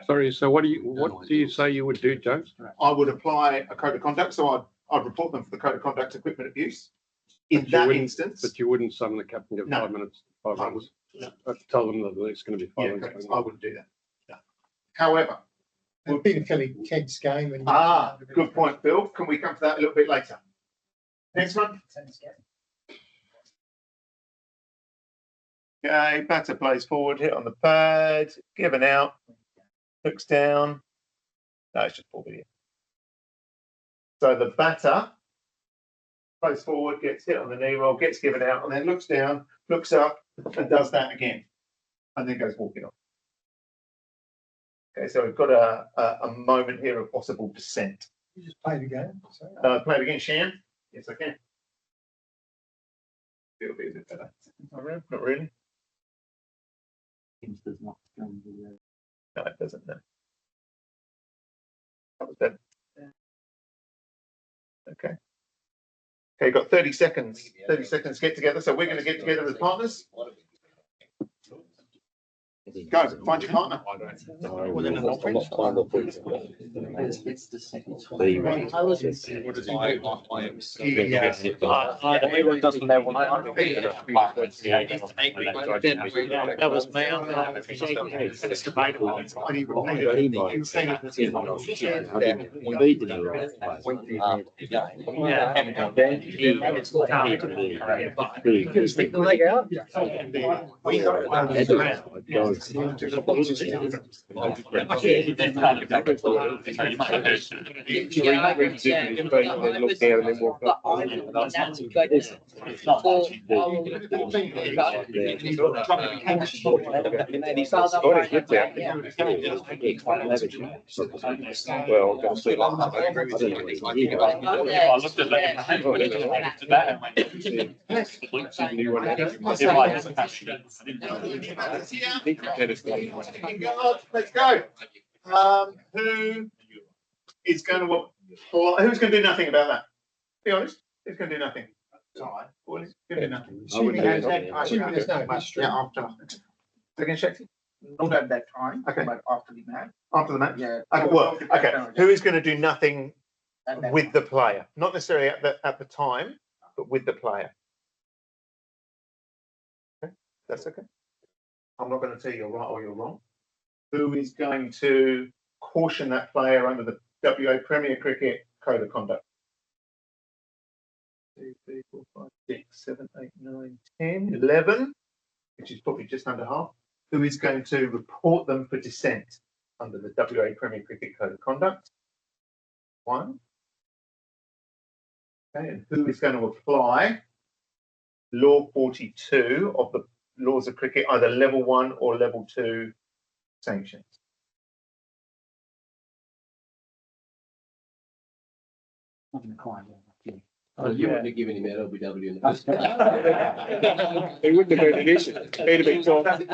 Sorry, so what do you say you would do, Joe? I would apply a code of conduct, so I'd report them for the code of conduct equipment abuse. In But you that wouldn't- instance, But you wouldn't summon the captain at No. 5 minutes, 5 I minutes. wouldn't. Tell them that it's going to be 5 yeah, minutes. correct. I wouldn't do that. No. However, It's been a fairly tense game. and- good point, Bill. Can we come to that a little bit later? Next one. Okay, batter plays forward, hit on the pad, given out, hooks down. No, it's just ball video. So the batter plays forward, gets hit on the knee roll, gets given out, and then looks down, looks up, and does that again, and then goes walking off. Okay, so we've got a moment here of possible dissent. You just played the game. Play it again, Shan. Yes, I can. It'll be a bit better. Not really. No, it doesn't. No. That was better. Okay. Okay, got 30 seconds. 30 seconds to get together. So we're going to get together as partners. Go, find your partner. It's the second time. Everyone does level. That was my It's debatable. When you Well, I'm gonna see like. I looked at that. Let's go. Who is going to who's going to do nothing about that? Be honest. Who's going to do nothing? Well, it's going to do nothing. Yeah, after. Second, Shakti? Not at that time, Okay. but after the match. After the match? Yeah. Okay, well, okay. Who is going to do nothing At that with the player? Not necessarily at the time, but with the player. Okay, that's okay. I'm not going to tell you you're right or you're wrong. Who is going to caution that player under the WA Premier Cricket Code of Conduct? 2, 3, 4, 5, 6, 7, 8, 9, 10, 11, which is probably just under half. Who is going to report them for dissent under the WA Premier Cricket Code of Conduct? 1. Okay, and who is going to apply Law 42 of the laws of cricket, either level 1 or level 2 sanctions? Not gonna cry. Oh, you wouldn't have given him that LBW in the first. It wouldn't have been an issue. He'd have been talking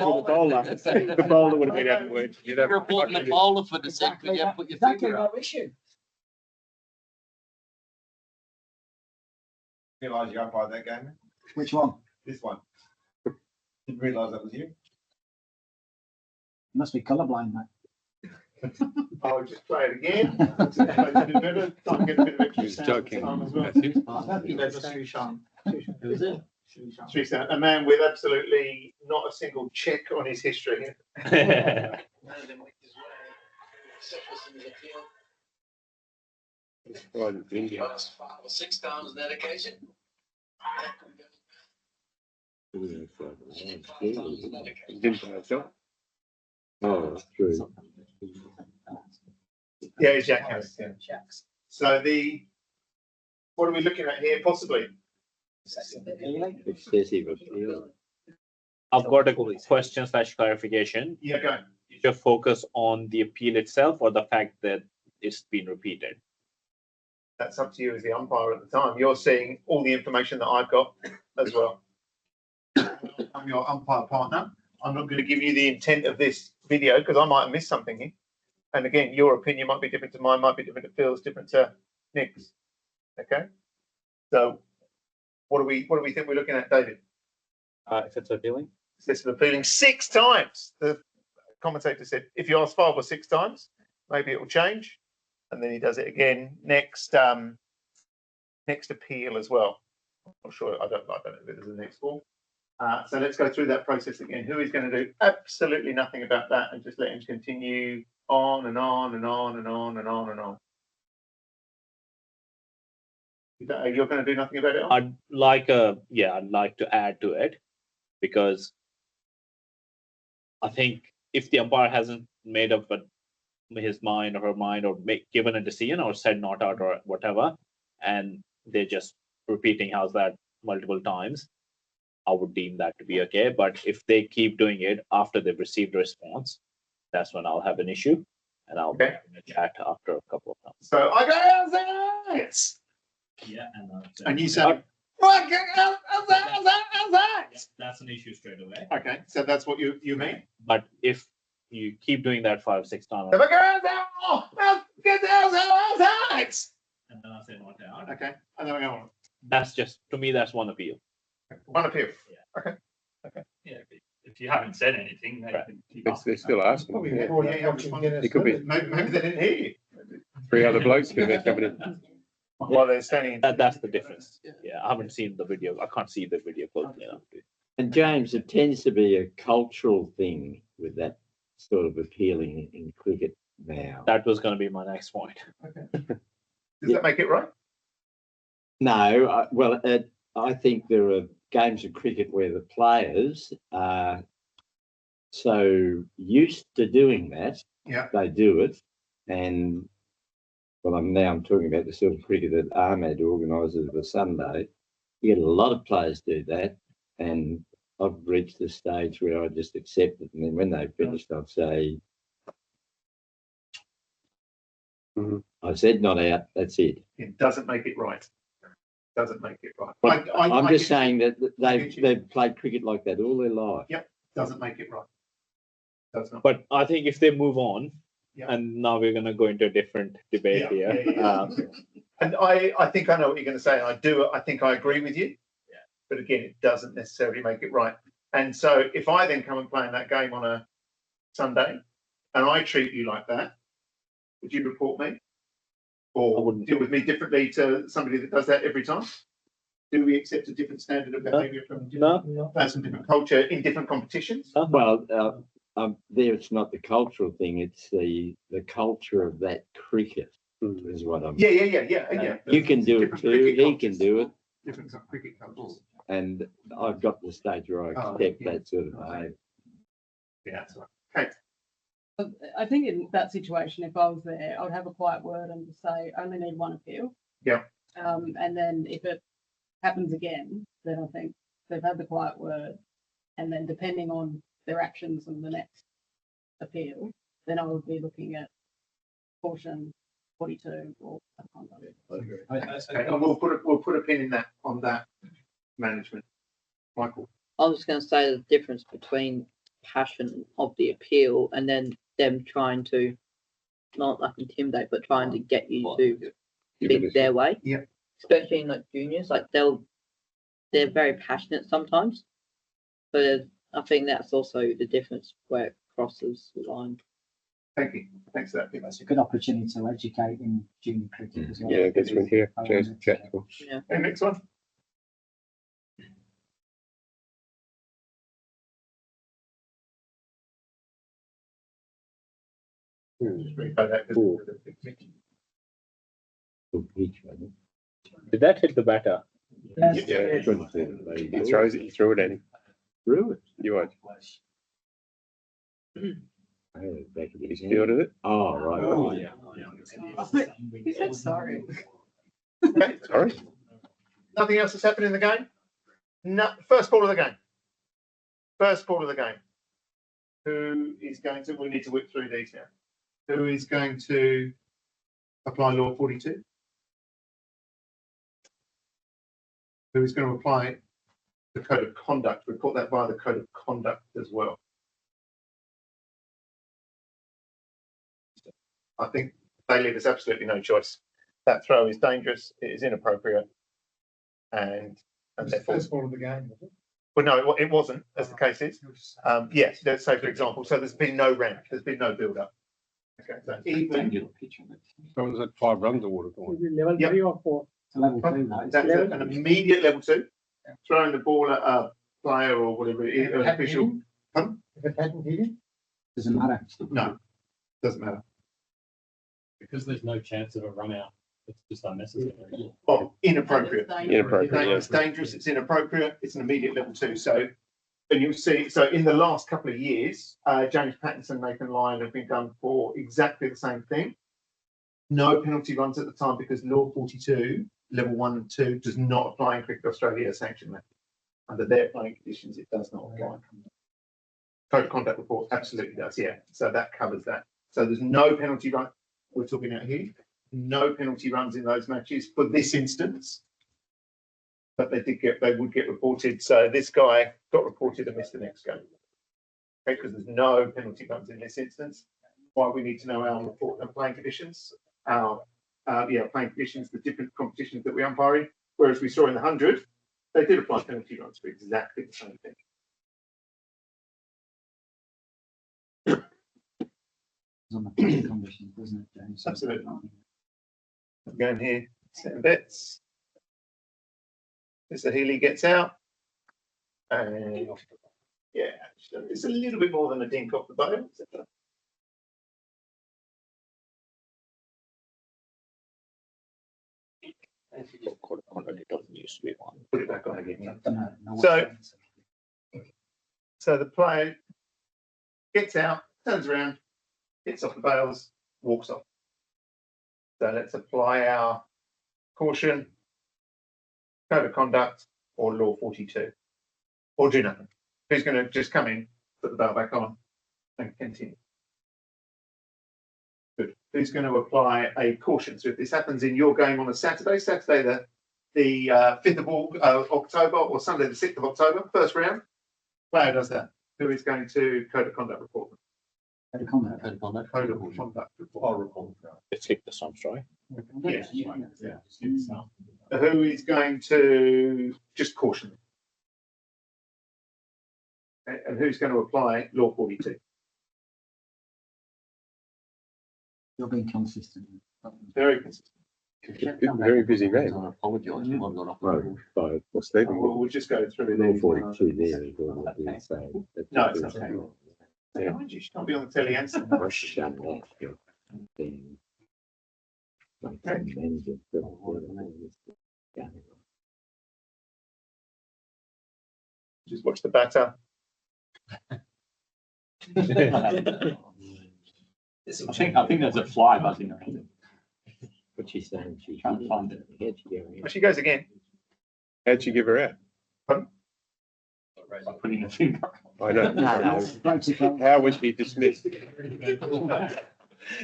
to the bowler. The bowler would have been out of work. You're reporting the bowler for dissent, but you have put your finger up. issue. Realise you umpired that game, Which one? this one. Didn't realise that was you. Must be colourblind, mate. I'll just try it again. Better. Try and get a bit of extra He's sound joking. time as well. Who's it? Shrishant, a man with absolutely not a single check on his history. Right, it's India. 6 times that occasion. Didn't know so. Oh, that's true. Yeah, it's Jack Harris. Yeah. So what are we looking at here? Possibly. Excessive appeal. I've got a question / clarification. Yeah, go. Is your focus on the appeal itself or the fact that it's been repeated? That's up to you as the umpire at the time. You're seeing all the information that I've got as well. I'm your umpire partner. I'm not going to give you the intent of this video because I might have missed something here. And again, your opinion might be different to mine, might be different to Phil's, different to Nick's. Okay. So what do we think we're looking at, David? If it's appealing? This is appealing 6 times. The commentator said, if you ask 5 or 6 times, maybe it will change. And then he does it again next appeal as well. I'm not sure. I don't know if there's a next one. So let's go through that process again. Who is going to do absolutely nothing about that and just let him continue on and on and on and on and on and on? You're going to do nothing about it? I'd like to add to it because I think if the umpire hasn't made up his mind or her mind or given a decision or said not out or whatever, and they're just repeating how's that multiple times, I would deem that to be okay. But if they keep doing it after they've received a response, that's when I'll have an issue and I'll Okay. chat after a couple of times. So I go, yes. Yeah, And you say, what? How's that? That's an issue straight away. Okay, so that's what you mean? But if you keep doing that 5, 6 times, If I go, how's that? And then I say not out. Okay, and then I go on. that's just, to me, that's one appeal. One appeal. Yeah, if if you haven't said anything, then you can keep asking. They're still asking. Probably Yeah. 48 hours responding. It could be Maybe they didn't hear you. 3 other blokes because they're coming in. While they're standing. That's the difference. Yeah, I haven't seen the video. I can't see the video closely enough. And James, it tends to be a cultural thing with that sort of appealing in cricket now. That was going to be my next point. Does that make it right? No, I think there are games of cricket where the players are so used to doing that, they do it. And well, I'm talking about the sort of cricket that Ahmed organises for Sunday. You get a lot of players do that, and I've reached the stage where I just accept it, and then when they've finished, I'll say, I said not out. That's it. It doesn't make it right. Doesn't make it right. But I'm just saying that they've played cricket like that all their life. Yep, doesn't make it right. Does not. But I think if they move on, and now we're going to go into a different debate here. And I think I know what you're going to say. I think I agree with you. Yeah. But again, it doesn't necessarily make it right. And so if I then come and play in that game on a Sunday, and I treat you like that, would you report me? Or deal with me differently to somebody that does that every time? Do we accept a different standard of behaviour from different players and different culture in different competitions? Well, there it's not the cultural thing; it's the culture of that cricket is what I'm. Yeah. You can do it too. He can do it. Different cricket cultures. And I've got to the stage where I accept that sort of behaviour. Yeah, that's right. Kate. I think in that situation, if I was there, I would have a quiet word and just say, I only need one appeal. Yeah. And then if it happens again, then I think they've had the quiet word. And then depending on their actions in the next appeal, then I would be looking at caution 42 or And we'll put a pin in that on that management. Michael. I was going to say the difference between passion of the appeal and then them trying to not like intimidate but trying to get you to think their way. Yeah. Especially in like juniors, like they're very passionate sometimes. So I think that's also the difference where it crosses the line. Thank you. Thanks for that. It's a good opportunity to educate in junior cricket as well. Yeah, that's one here. James, tactical. Yeah. And next one. Did that hit the batter? Yes. Yeah, he throws it. You threw it at him. Threw it. You watch. He's fielded it. Oh right. Oh, yeah. He said sorry. Okay. Sorry. Nothing else has happened in the game? No. First ball of the game. First ball of the game. Who is going to? We need to whip through these now. Who is going to apply law 42? Who is going to apply the code of conduct? We put that via the code of conduct as well. I think they leave us absolutely no choice. That throw is dangerous. It is inappropriate, and therefore. First ball of the game, was it? Well, no, it wasn't, as the case is. Yes, let's say, for example, so there's been no ramp, there's been no build-up. Okay, so even. So was it 5 runs or what? Level 3 or 4? Level 2, That's an immediate level 2. Throwing the ball at a player or whatever it is, an official. If it hadn't hit it, doesn't matter. No, doesn't matter. Because there's no chance of a run out, it's just unnecessary. Oh, inappropriate. Inappropriate. It's dangerous, it's inappropriate, it's an immediate level 2. So, and you'll see, so in the last couple of years, James Pattinson, Nathan Lyon have been done for exactly the same thing. No penalty runs at the time because Law 42, level 1 and 2, does not apply in Cricket Australia sanction method. Under their playing conditions, it does not apply. Code of conduct report absolutely does, yeah. So that covers that. So there's no penalty run. We're talking out here. No penalty runs in those matches for this instance, but they would get reported. So this guy got reported and missed the next game. Okay, because there's no penalty runs in this instance. Why we need to know our report and playing conditions, playing conditions, the different competitions that we umpire in. Whereas we saw in the 100, they did apply penalty runs for exactly the same thing. On the play conditions, doesn't it, James? Absolutely. I'm going here, set of bets. Mr. Healy gets out. And yeah, it's a little bit more than a dink off the bow. Code of conduct, it doesn't used to be one. Put it back on again. Yeah. No, So the player gets out, turns around, hits off the bails, walks off. So let's apply our caution, code of conduct, or law 42, or do nothing. Who's going to just come in, put the bail back on, and continue? Good. Who's going to apply a caution? So if this happens in your game on a Saturday the 5th of October, or Sunday the 6th of October, first round, player does that. Who is going to code of conduct report? Code of conduct. Code of conduct. Code of conduct report. Let's click the stumps, right? Yeah. Who is going to just caution? And who's going to apply law 42? You're being consistent. Very consistent. Very busy man. I apologise. You might have got off. Right, by, well, Stephen, We'll just go through Law these. 42 there is what we're saying. No, it's okay. Yeah, you should not be on the telly answering. Shut up, you're being like some manager. Yeah. Just watch the batter. I think there's a fly buzzing around. What she's saying, she Trying to find it. Well, she goes again. how'd you give her out? Putting a finger. I know. No. How was she dismissed?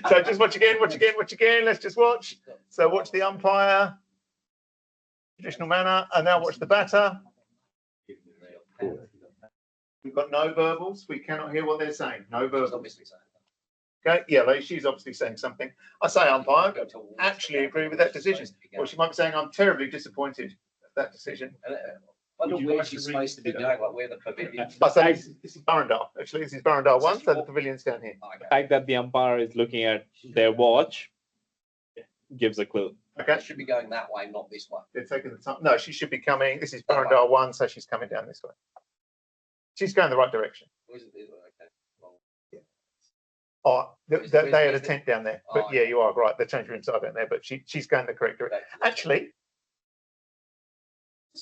So just watch again, watch again, watch again. Let's just watch. So watch the umpire, traditional manner, and now watch the batter. We've got no verbals. We cannot hear what they're saying. No verbals. Okay, yeah, like she's obviously saying something. I say umpire, actually agree with that decision. Or she might be saying, I'm terribly disappointed at that decision. I don't know where she's supposed to be going, like where the pavilion. I say this is Burrendale. Actually, this is Burrendale 1, so the pavilion's down here. The fact that the umpire is looking at their watch gives a clue. Okay. It should be going that way, not this way. They're taking the time. No, she should be coming. This is Burrendale 1, so she's coming down this way. She's going the right direction. Okay. Well, Oh, they had a tent down there, but yeah, you are right. They changed her inside down there, but she's going the correct direction. Actually,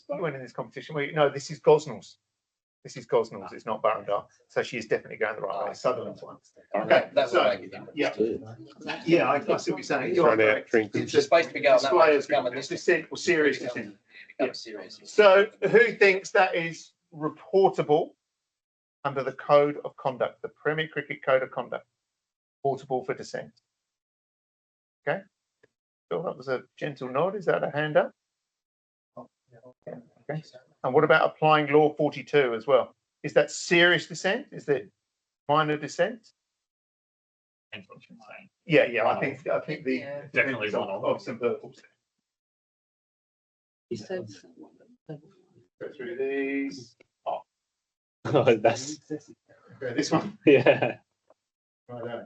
you went in this competition. No, this is Gosnells. This is Gosnells. It's not Burrendale, so she is definitely going the right way. Sutherland's one. Okay, so yeah, yeah, I see what you're saying. You're correct. It's just supposed to be going that way. It's coming this way. Descent or serious descent. Become serious. So who thinks that is reportable under the code of conduct, the Premier Cricket Code of Conduct? Portable for dissent. Okay. So that was a gentle nod. Is that a hand up? Yeah. Okay. And what about applying law 42 as well? Is that serious dissent? Is that minor dissent? Yeah, yeah. I think the Definitely one of some verbals. He said Go through these. Oh, that's Okay, this one. yeah. Right.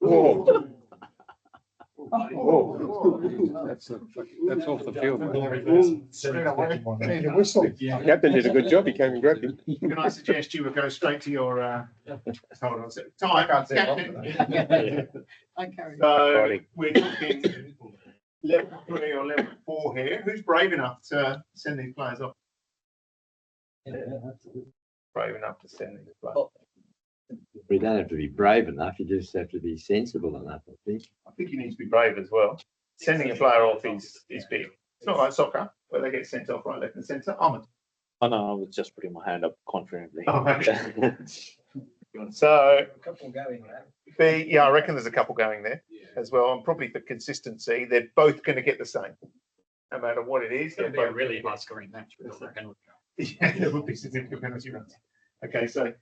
Oh, That's off the field. Captain did a good job. He came and grabbed him. Can I suggest you would go straight to your hold on a second. Time, Captain. I carry. So we're talking level 3 or level 4 here. Who's brave enough to send these players off? Brave enough to send these players. We don't have to be brave enough, you just have to be sensible enough, I think. I think you need to be brave as well. Sending a player off is big. It's not like soccer where they get sent off right, left, and centre. Ahmed. Oh no, I was just putting my hand up confidently. Oh, okay. So A couple going yeah, I reckon there's a couple going there as well, and probably for consistency, they're both going to get the same, no matter what it is. It'll be a really high scoring match with a penalty. Yeah, there would be significant penalty runs. Okay, so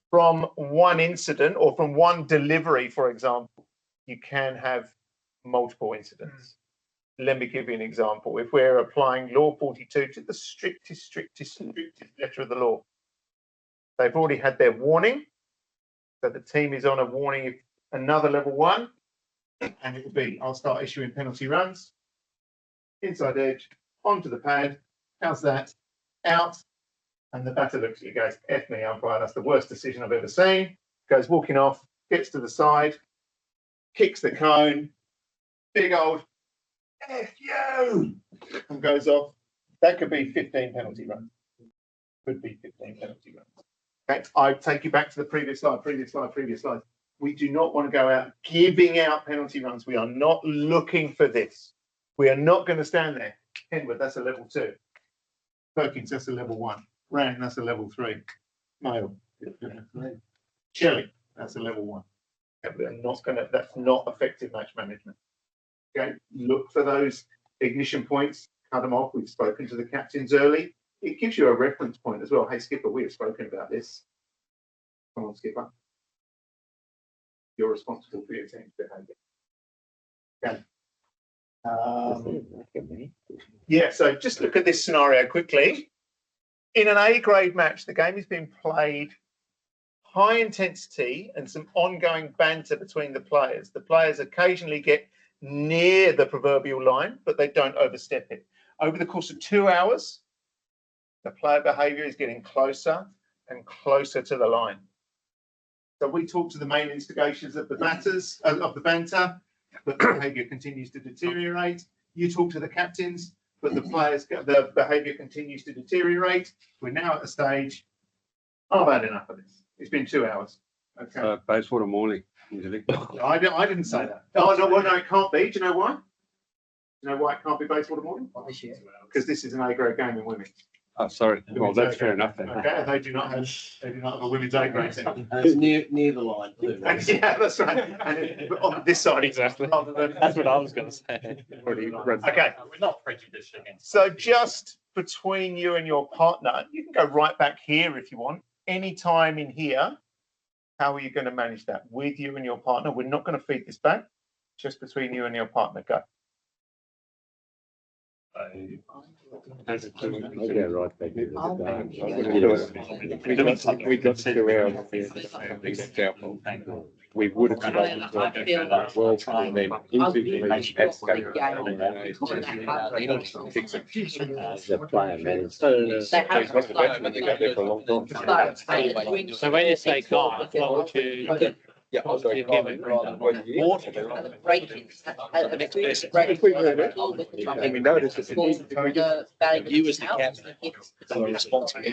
from one incident or from one delivery, for example, you can have multiple incidents. let me give you an example. If we're applying law 42 to the strictest letter of the law, they've already had their warning. So the team is on a warning if another level 1, and it will be, I'll start issuing penalty runs. Inside edge, onto the pad. How's that? Out. And the batter looks at you, goes, F me, umpire, that's the worst decision I've ever seen. Goes walking off, gets to the side, kicks the cone, big old F you, and goes off. That could be 15 penalty runs. Could be 15 penalty runs. Okay, I take you back to the previous slide. We do not want to go out giving out penalty runs. We are not looking for this. We are not going to stand there. Kenwood, that's a level 2. Perkins, that's a level 1. Rand, that's a level 3. Male, Shelley, that's a level 1. We're not going to. That's not effective match management. Okay, look for those ignition points. Cut them off. We've spoken to the captains early. It gives you a reference point as well. Hey, Skipper, we have spoken about this. Come on, Skipper. You're responsible for your team's behaviour. Okay. Yeah, so just look at this scenario quickly. In an A-grade match, the game is being played high intensity and some ongoing banter between the players. The players occasionally get near the proverbial line, but they don't overstep it. Over the course of 2 hours, the player behaviour is getting closer and closer to the line. So we talk to the main instigations of the batters, of the banter, but the behaviour continues to deteriorate. You talk to the captains, but the behaviour continues to deteriorate. We're now at a stage, I've had enough of this. It's been 2 hours. Okay. Bayswater morning, usually. I didn't say that. Oh, no, well, no, it can't be. Do you know why? Do you know why it can't be Bayswater morning? Because this is an A-grade game in women. Oh, sorry. Well, that's fair enough then. Okay, they do not have a women's A-grade team. It's near the line. Yeah, that's right. And on this side, exactly. That's what I was going to say. Okay. We're not prejudiced against. So just between you and your partner, you can go right back here if you want. Any time in here, how are you going to manage that? With you and your partner, we're not going to feed this back. Just between you and your partner, go. Okay, right back into We got 2 hours example. We would have been able to world and then individually have to the player managed. they got there for a long time. So when you say God, what would you? Yeah, I was like, Give it water. and we noticed that You as the captain are responsible.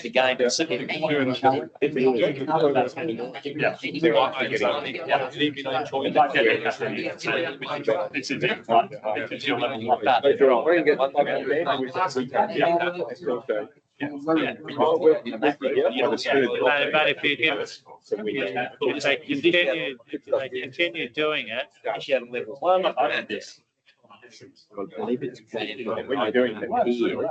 The guy does It's a different one. If you're level like that, if you're on. But if you give us, if they continue doing it. Well, I did this. when you're doing the here,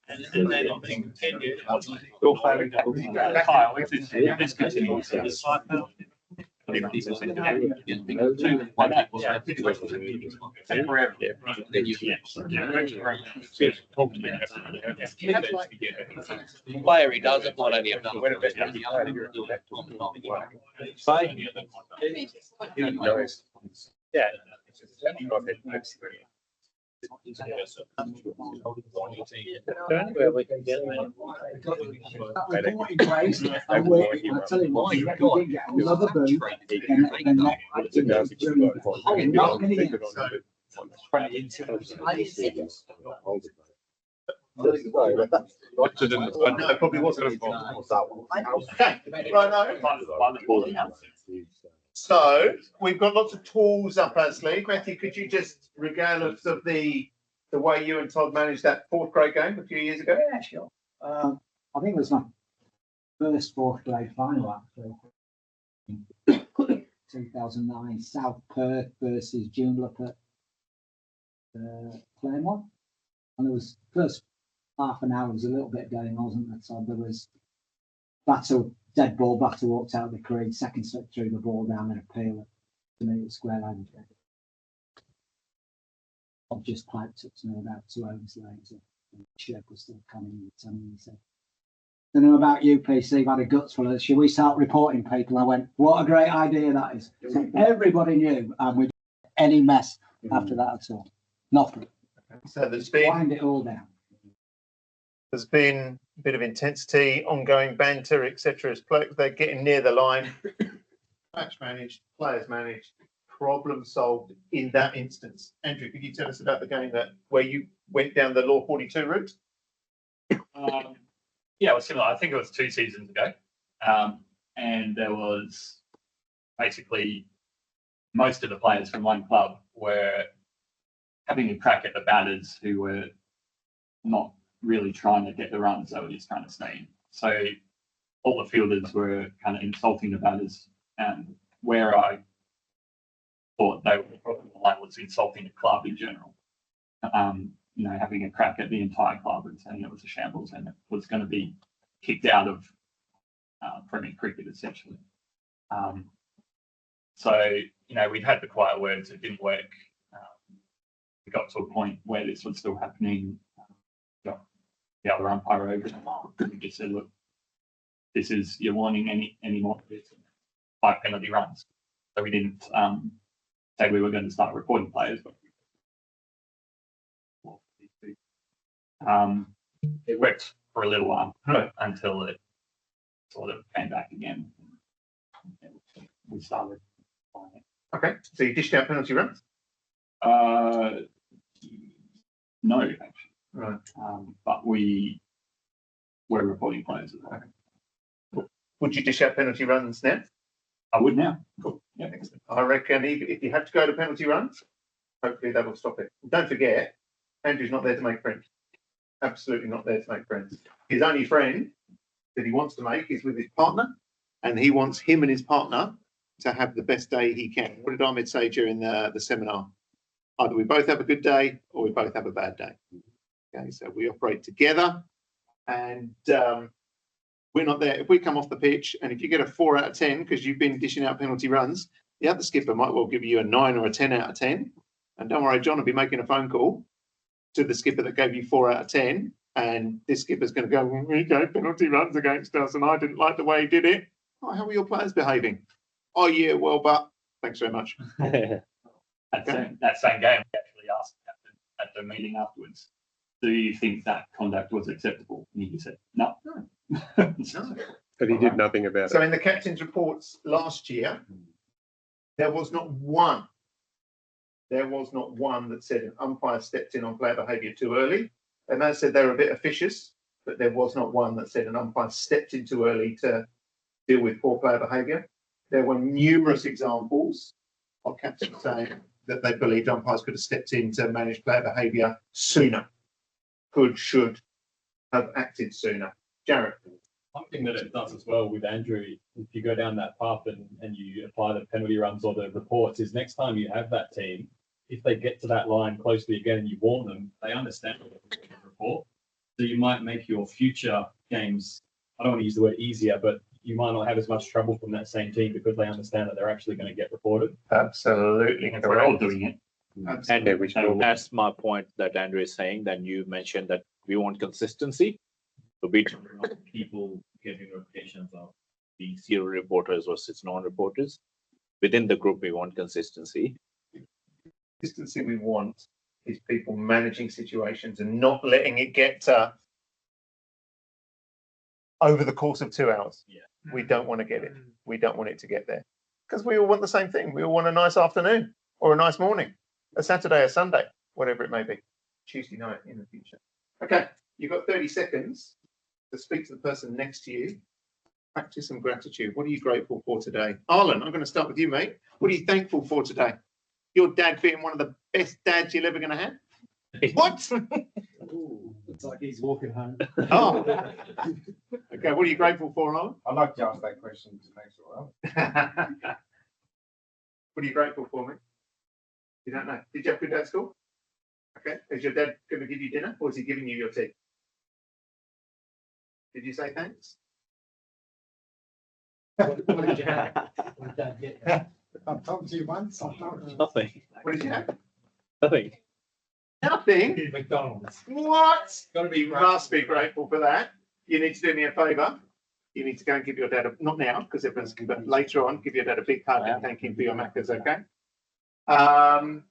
And then continue. Your favourite Kyle, if this continues to the side now. Player he does it, not only a Yeah. Where we can get them. I tell you what, you did get another boot, and not many years. No, it probably wasn't. Okay, right. So we've got lots of tools up our sleeve. Matthew, could you just regale us of the way you and Todd managed that 4th grade game a few years ago? Yeah, sure. I think it was my first 4th grade final, actually. 2009, South Perth versus Joondalup at Claremont. And there was first half an hour was a little bit going, wasn't there? So there was battle, dead ball, battle walked out of the crease, second set threw the ball down and appeal to me at square line. I've just piped up to me about 2 hours later. And Shep was still coming and telling me, he said, I don't know about you, PC, I've had a guts full of this. Should we start reporting people? I went, what a great idea that is. So everybody knew, and we didn't have any mess after that at all. Nothing. So there's been wind it all down. There's been a bit of intensity, ongoing banter, etc. As they're getting near the line. Match managed, players managed, problem solved in that instance. Andrew, could you tell us about the game where you went down the Law 42 route? Yeah, it was similar. I think it was 2 seasons ago. And there was basically most of the players from one club were having a crack at the batters who were not really trying to get the runs, they were just trying to stay in. So all the fielders were kind of insulting the batters, and where I thought they were probably the line was insulting the club in general. Having a crack at the entire club and saying it was a shambles and it was going to be kicked out of Premier Cricket essentially. We'd had the quiet words, it didn't work. We got to a point where this was still happening. Got the other umpire over and we just said, look, this is, you're wanting any more of this, 5 penalty runs. So we didn't say we were going to start reporting players, but it worked for a little while until it sort of came back again. We started. Okay, so you dished out penalty runs? No, actually. Right. But we were reporting players as well. Would you dish out penalty runs now? I would now. Cool. Yeah. Excellent. I reckon if you have to go to penalty runs, hopefully that will stop it. Don't forget, Andrew's not there to make friends. Absolutely not there to make friends. His only friend that he wants to make is with his partner, and he wants him and his partner to have the best day he can. What did Ahmed say during the seminar? Either we both have a good day or we both have a bad day. Okay, so we operate together, and we're not there. If we come off the pitch and if you get a 4 out of 10 because you've been dishing out penalty runs, the other skipper might well give you a 9 or a 10 out of 10. And don't worry, John will be making a phone call to the skipper that gave you 4 out of 10. And this skipper's going to go, well, we gave penalty runs against us and I didn't like the way he did it. Oh, how are your players behaving? Oh, yeah, well, but thanks very much. That same game, we actually asked at the meeting afterwards, do you think that conduct was acceptable? And he said, no. No. But he did nothing about it. So in the captain's reports last year, there was not one that said an umpire stepped in on player behaviour too early. They may have said they were a bit officious, but there was not one that said an umpire stepped in too early to deal with poor player behaviour. There were numerous examples of captains saying that they believed umpires could have stepped in to manage player behaviour sooner, should have acted sooner. Jared. One thing that it does as well with Andrew, if you go down that path and you apply the penalty runs or the reports, is next time you have that team, if they get to that line closely again and you warn them, they understand the report. So you might make your future games, I don't want to use the word easier, but you might not have as much trouble from that same team because they understand that they're actually going to get reported. Absolutely. And we're all doing it. And that's my point that Andrew is saying. Then you mentioned that we want consistency. So we don't want people getting reputations of being serial reporters versus non-reporters. Within the group, we want consistency. Consistency we want is people managing situations and not letting it get over the course of 2 hours. Yeah. We don't want to get it. We don't want it to get there because we all want the same thing. We all want a nice afternoon or a nice morning, a Saturday, a Sunday, whatever it may be. Tuesday night in the future. Okay, you've got 30 seconds to speak to the person next to you. Practice some gratitude. What are you grateful for today? Arlen, I'm going to start with you, mate. What are you thankful for today? Your dad being one of the best dads you're ever going to have? What? Ooh, it's like he's walking home. Oh. Okay, what are you grateful for, Arlen? I'd like to ask that question to next one. What are you grateful for, mate? You don't know. Did you have a good day at school? Okay. Is your dad going to give you dinner, or is he giving you your tea? Did you say thanks? What did you have? What did Dad get you? I've told you once. I've told you. Nothing. What did you have? Nothing. Nothing. McDonald's. What? Gotta be You must be grateful for that. You need to do me a favour. You need to go and give your dad a, not now, because everyone's, but later on, give your dad a big hug and thank him for your macas, okay? Paul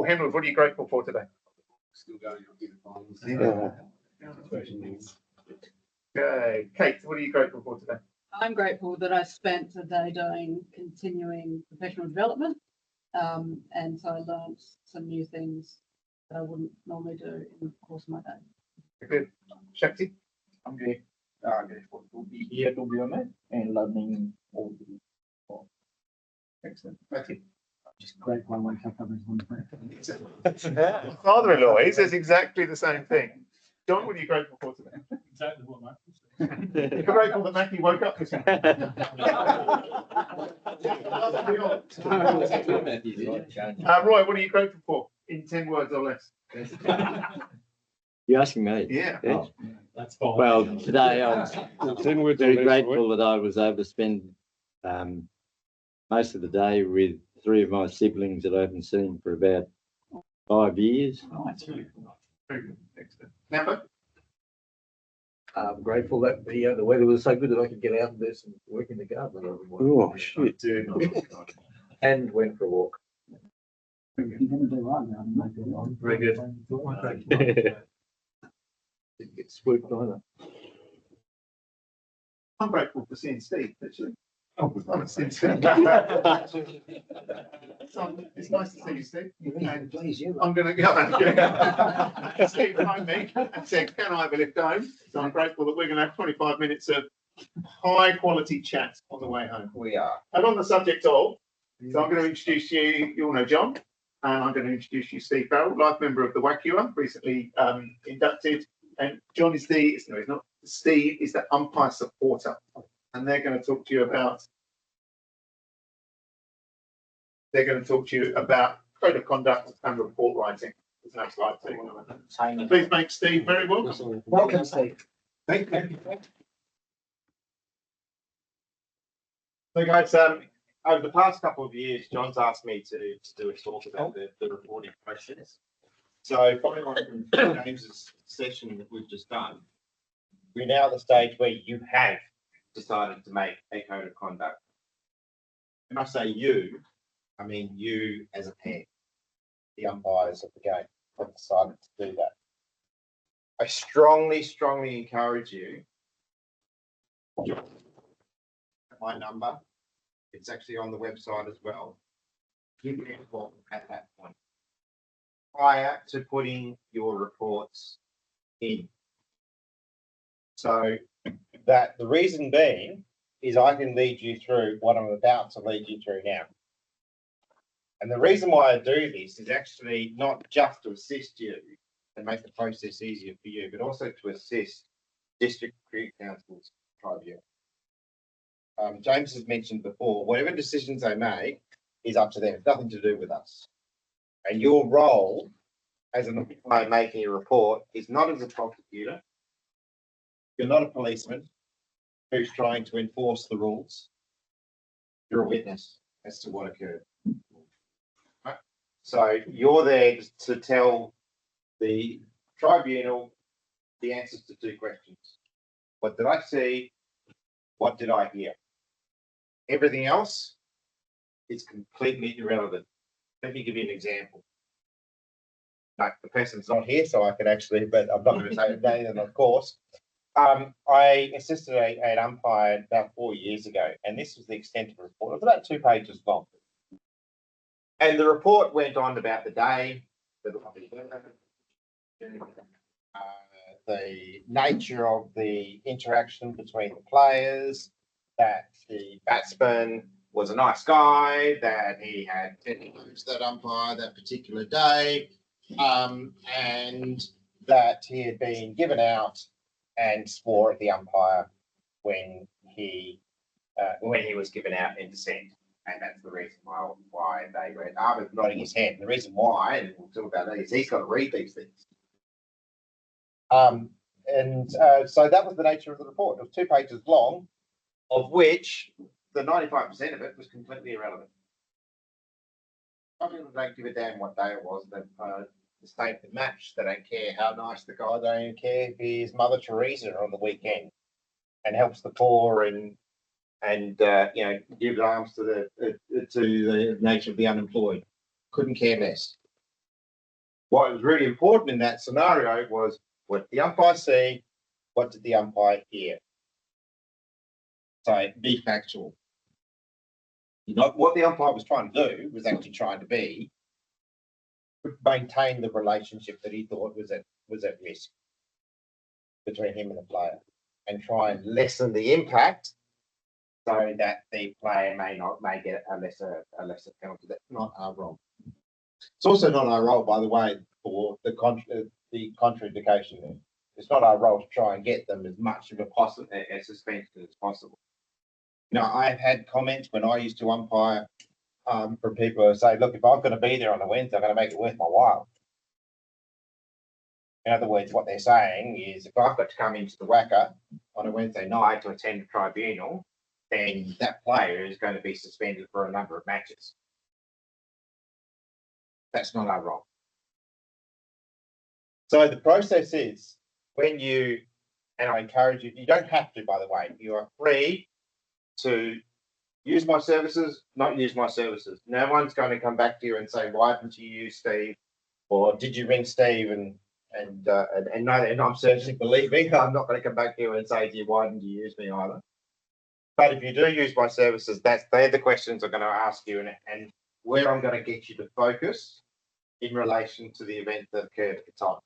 Henry, what are you grateful for today? Still going on in the finals. Okay, Kate, what are you grateful for today? I'm grateful that I spent a day doing continuing professional development. And so I learned some new things that I wouldn't normally do in the course of my day. Good. Shakti? I'm great. Grateful to be here to be honest and learning all the. Excellent. Matthew? Just grateful I wake up every morning. My father-in-law, he says exactly the same thing. John, what are you grateful for today? Exactly what Mark said. You're grateful that Matthew woke up this morning. Roy, what are you grateful for in 10 words or less? You're asking me? Yeah. Oh. That's fine. Well, today I was 10 words very or less, grateful that I was able to spend most of the day with 3 of my siblings that I haven't seen for about 5 years. Oh, that's really cool. Very good. Excellent. Nambo? I'm grateful that the weather was so good that I could get out and do some work in the garden every morning. Oh, shit. And went for a walk. You're going to do right now. Very good. Didn't get swooped either. I'm grateful for seeing Steve, actually. Oh, I'm seeing Steve. It's nice to see you, Steve. And I'm going to go. Steve phoned me and said, can I have a lift home? So I'm grateful that we're going to have 25 minutes of high quality chat on the way home. We are. And on the subject of, so I'm going to introduce you, you all know John, and I'm going to introduce you Steve Farrell, life member of the WACUA, recently inducted. And John is the, no, he's not, Steve is the umpire supporter. And they're going to talk to you about code of conduct and report writing. There's no slide. Please make Steve very welcome. Welcome, Steve. Thank you. So guys, over the past couple of years, John's asked me to do a talk about the reporting process. So following on from James's session that we've just done, we're now at the stage where you have decided to make a code of conduct. When I say you, I mean you as a pair, the umpires of the game have decided to do that. I strongly encourage you. My number, it's actually on the website as well. Give me a call at that point. Prior to putting your reports in. So that the reason being is I can lead you through what I'm about to lead you through now. And the reason why I do this is actually not just to assist you and make the process easier for you, but also to assist district cricket councils tribunal. James has mentioned before, whatever decisions they make is up to them. It's nothing to do with us. And your role as an umpire making a report is not as a prosecutor. You're not a policeman who's trying to enforce the rules. You're a witness as to what occurred. Right? So you're there to tell the tribunal the answers to 2 questions. What did I see? What did I hear? Everything else is completely irrelevant. Let me give you an example. No, the person's not here, so I can actually, but I'm not going to say the name, of course. I assisted an umpire about 4 years ago, and this was the extent of the report. It was about 2 pages long. And the report went on about the day, the nature of the interaction between the players, that the batsman was a nice guy, that he had used that umpire that particular day, and that he had been given out and swore at the umpire when he was given out in dissent. And that's the reason why they went. Armour's nodding his head. And the reason why, and we'll talk about that, is he's got to read these things. So that was the nature of the report. It was 2 pages long, of which the 95% of it was completely irrelevant. Some people don't give a damn what day it was. The state the match. They don't care how nice the guy. They don't care if he's Mother Teresa on the weekend and helps the poor and you know, gives arms to the nation of the unemployed. Couldn't care less. What was really important in that scenario was what did the umpire see, what did the umpire hear? So be factual. Not what the umpire was trying to do was actually trying to be maintain the relationship that he thought was at risk between him and the player, and try and lessen the impact so that the player may get a lesser penalty. That's not our role. It's also not our role, by the way, for the contraindication. It's not our role to try and get them as much of a suspension as possible. You know, I've had comments when I used to umpire from people who say, look, if I'm going to be there on a Wednesday, I'm going to make it worth my while. In other words, what they're saying is if I've got to come into the WACA on a Wednesday night to attend a tribunal, then that player is going to be suspended for a number of matches. That's not our role. So the process is when you, and I encourage you, you don't have to, by the way, you are free to use my services, not use my services. No one's going to come back to you and say, why didn't you use Steve? Or did you ring Steve? And no, and I'm certainly believing I'm not going to come back to you and say to you, why didn't you use me either? But if you do use my services, they're the questions I'm going to ask you and where I'm going to get you to focus in relation to the event that occurred at the time.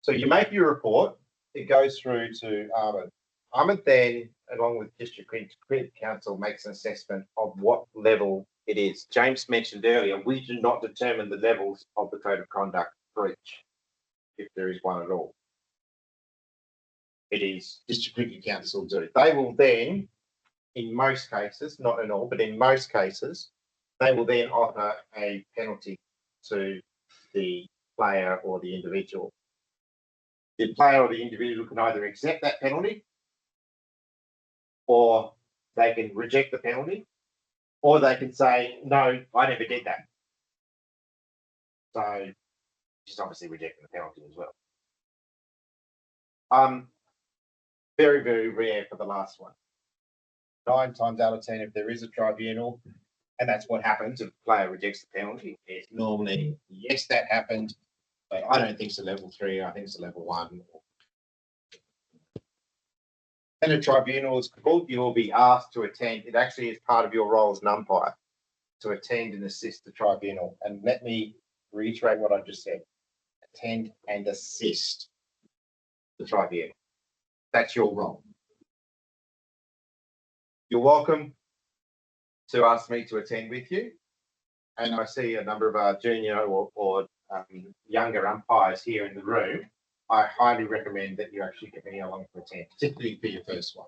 So you make your report, it goes through to Ahmed. Ahmed then, along with District Cricket Council, makes an assessment of what level it is. James mentioned earlier, we do not determine the levels of the code of conduct breach, if there is one at all. It is District Cricket Council do. They will then, in most cases, not in all, but in most cases, they will then offer a penalty to the player or the individual. The player or the individual can either accept that penalty, or they can reject the penalty, or they can say, no, I never did that. So, just obviously rejecting the penalty as well. Very, very rare for the last one. 9 times out of 10, if there is a tribunal, and that's what happens if the player rejects the penalty, it's normally, yes, that happened, but I don't think it's a level 3, I think it's a level 1. When a tribunal is called, you will be asked to attend. It actually is part of your role as an umpire to attend and assist the tribunal. And let me reiterate what I just said. Attend and assist the tribunal. That's your role. You're welcome to ask me to attend with you. And I see a number of our junior or younger umpires here in the room. I highly recommend that you actually get me along to attend, particularly for your first one.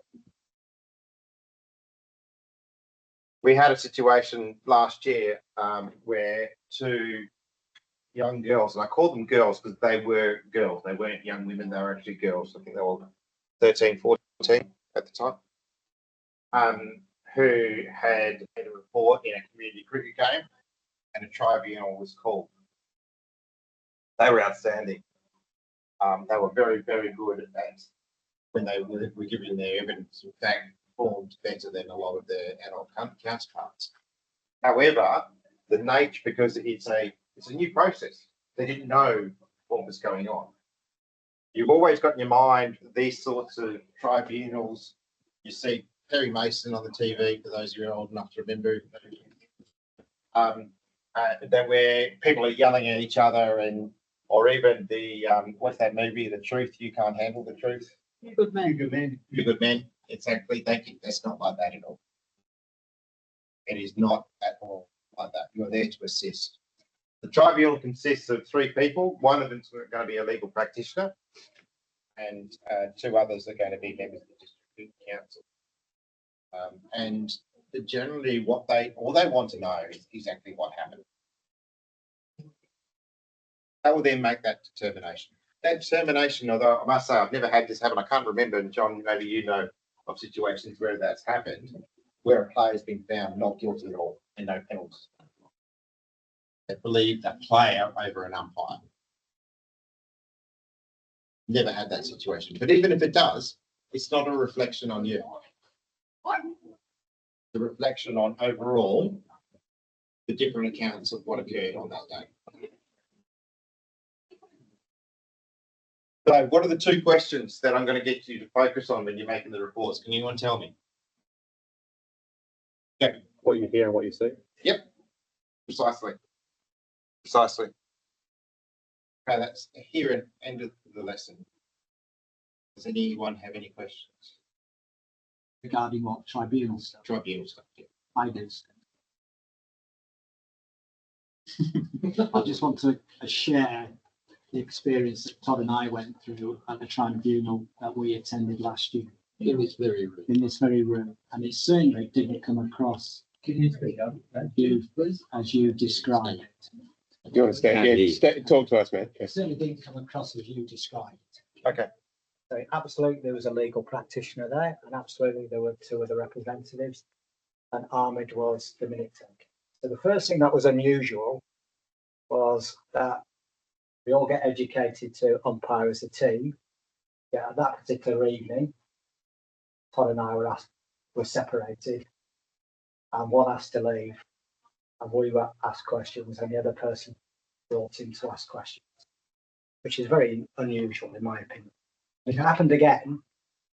We had a situation last year where 2 young girls, and I call them girls because they were girls. They weren't young women, they were actually girls. I think they were 13, 14 at the time, who had made a report in a community cricket game and a tribunal was called. They were outstanding. They were very, very good at when they were giving their evidence. In fact, performed better than a lot of their adult counterparts. However, the nature, because it's a new process, they didn't know what was going on. You've always got in your mind these sorts of tribunals. You see Perry Mason on the TV, for those of you who are old enough to remember, that where people are yelling at each other, or even the what's that movie, The Truth, You Can't Handle the Truth. Good man. Good man. Good men. Exactly. Thank you. That's not like that at all. It is not at all like that. You're there to assist. The tribunal consists of 3 people. One of them is going to be a legal practitioner, and 2 others are going to be members of the District Council. And But generally what all they want to know is exactly what happened. They will then make that determination. That determination, although I must say I've never had this happen, I can't remember, and John, maybe you know of situations where that's happened, where a player has been found not guilty at all and no penalties. They believe that player over an umpire. Never had that situation. But even if it does, it's not a reflection on you. The reflection on overall the different accounts of what occurred on that day. So what are the two questions that I'm going to get you to focus on when you're making the reports? Can anyone tell me? Okay. What you hear and what you see. Yep. Precisely. Precisely. Okay, that's here and end of the lesson. Does anyone have any questions? Regarding what? Tribunal stuff? Tribunal stuff, yeah. I do. I just want to share the experience that Todd and I went through at the tribunal that we attended last year. In this very room. In this very room. And it certainly didn't come across as you described it. You understand? Yeah, talk to us, man. It certainly didn't come across as you described it. Okay. So absolutely there was a legal practitioner there, and absolutely there were two other representatives, and Ahmed was the minute taker. So the first thing that was unusual was that we all get educated to umpire as a team. Yeah, that particular evening, Todd and I were separated, and one asked to leave, and we were asked questions, and the other person brought in to ask questions, which is very unusual in my opinion. If it happened again,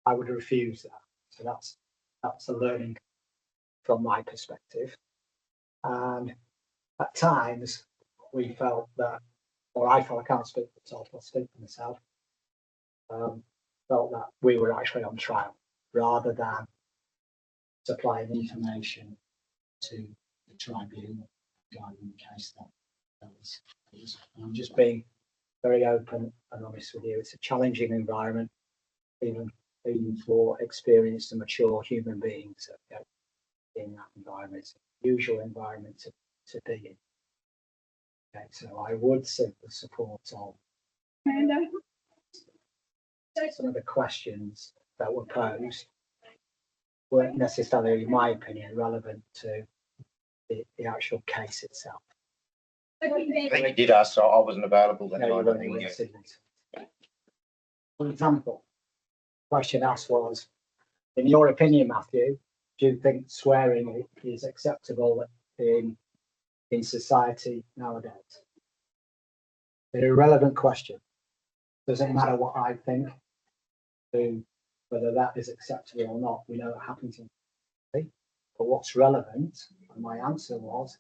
I would refuse that. So that's a learning from my perspective. And at times we felt that, or I felt, I can't speak for myself, I'll speak for myself, felt that we were actually on trial rather than supplying information to the tribunal regarding the case that was. I'm just being very open and honest with you. It's a challenging environment, even for experienced and mature human beings in that environment. It's a usual environment to be in. Okay, so I would seek the support of some of the questions that were posed weren't necessarily, in my opinion, relevant to the actual case itself. I think you did ask, so I wasn't available then. No, for example, the question asked was, in your opinion, Matthew, do you think swearing is acceptable in society nowadays? An irrelevant question. Doesn't matter what I think, whether that is acceptable or not. We know it happens in society, but what's relevant, and my answer was,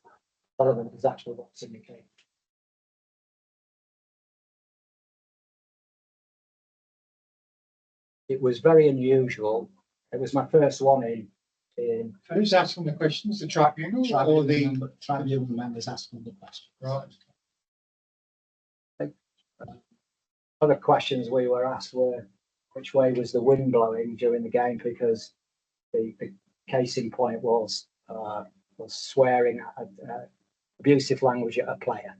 relevant is actually what's in the case. It was very unusual. It was my first one in Who's asking the questions? The tribunal or the tribunal members asking the question? Right. Other questions we were asked were, which way was the wind blowing during the game? Because the case in point was swearing abusive language at a player,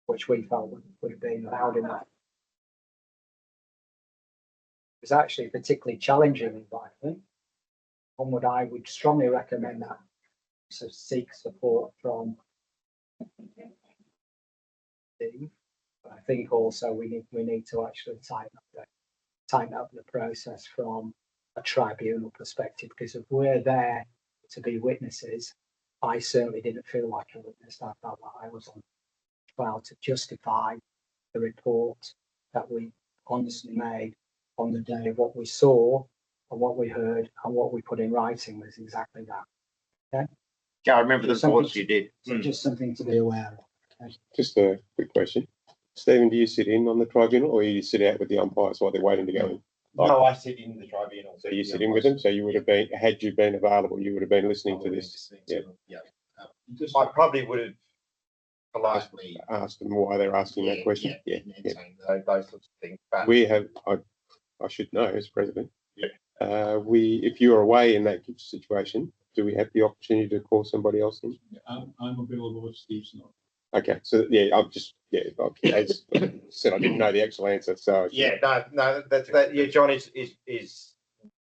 which we felt would have been loud enough. It was actually a particularly challenging environment. I would strongly recommend that to seek support from Steve. But I think also we need to actually tighten up the process from a tribunal perspective, because if we're there to be witnesses, I certainly didn't feel like a witness. I felt like I was on trial to justify the report that we honestly made on the day. What we saw and what we heard and what we put in writing was exactly that. Okay. Yeah, I remember the reports you did. So just something to be aware of. Okay. Just a quick question. Stephen, do you sit in on the tribunal, or you sit out with the umpires while they're waiting to go in? No, I sit in the tribunal. So you sit in with them, so you would have been, had you been available, you would have been listening to this. Yeah. I probably would have politely asked them why they're asking that question. Yeah. Those sorts of things. But We have, I should know as president. Yeah. If you're away in that situation, do we have the opportunity to call somebody else in? I'm available if Steve's not. Okay, so yeah, as said, I didn't know the actual answer, so. Yeah, no, yeah, John is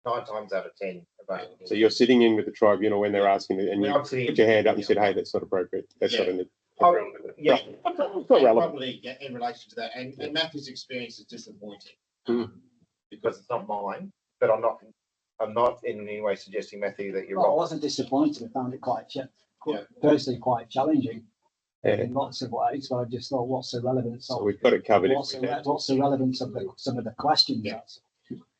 9 times out of 10 available. So you're sitting in with the tribunal when they're asking, and you put your hand up and said, hey, that's not appropriate. That's not an. Yeah, It's not relevant. probably in relation to that, and Matthew's experience is disappointing because it's not mine, but I'm not in any way suggesting, Matthew, that you're Well, I wrong. wasn't disappointed. I found it personally quite challenging in lots of ways. So I just thought, what's the relevance of? So we've got it covered. What's the relevance of some of the questions? Yeah.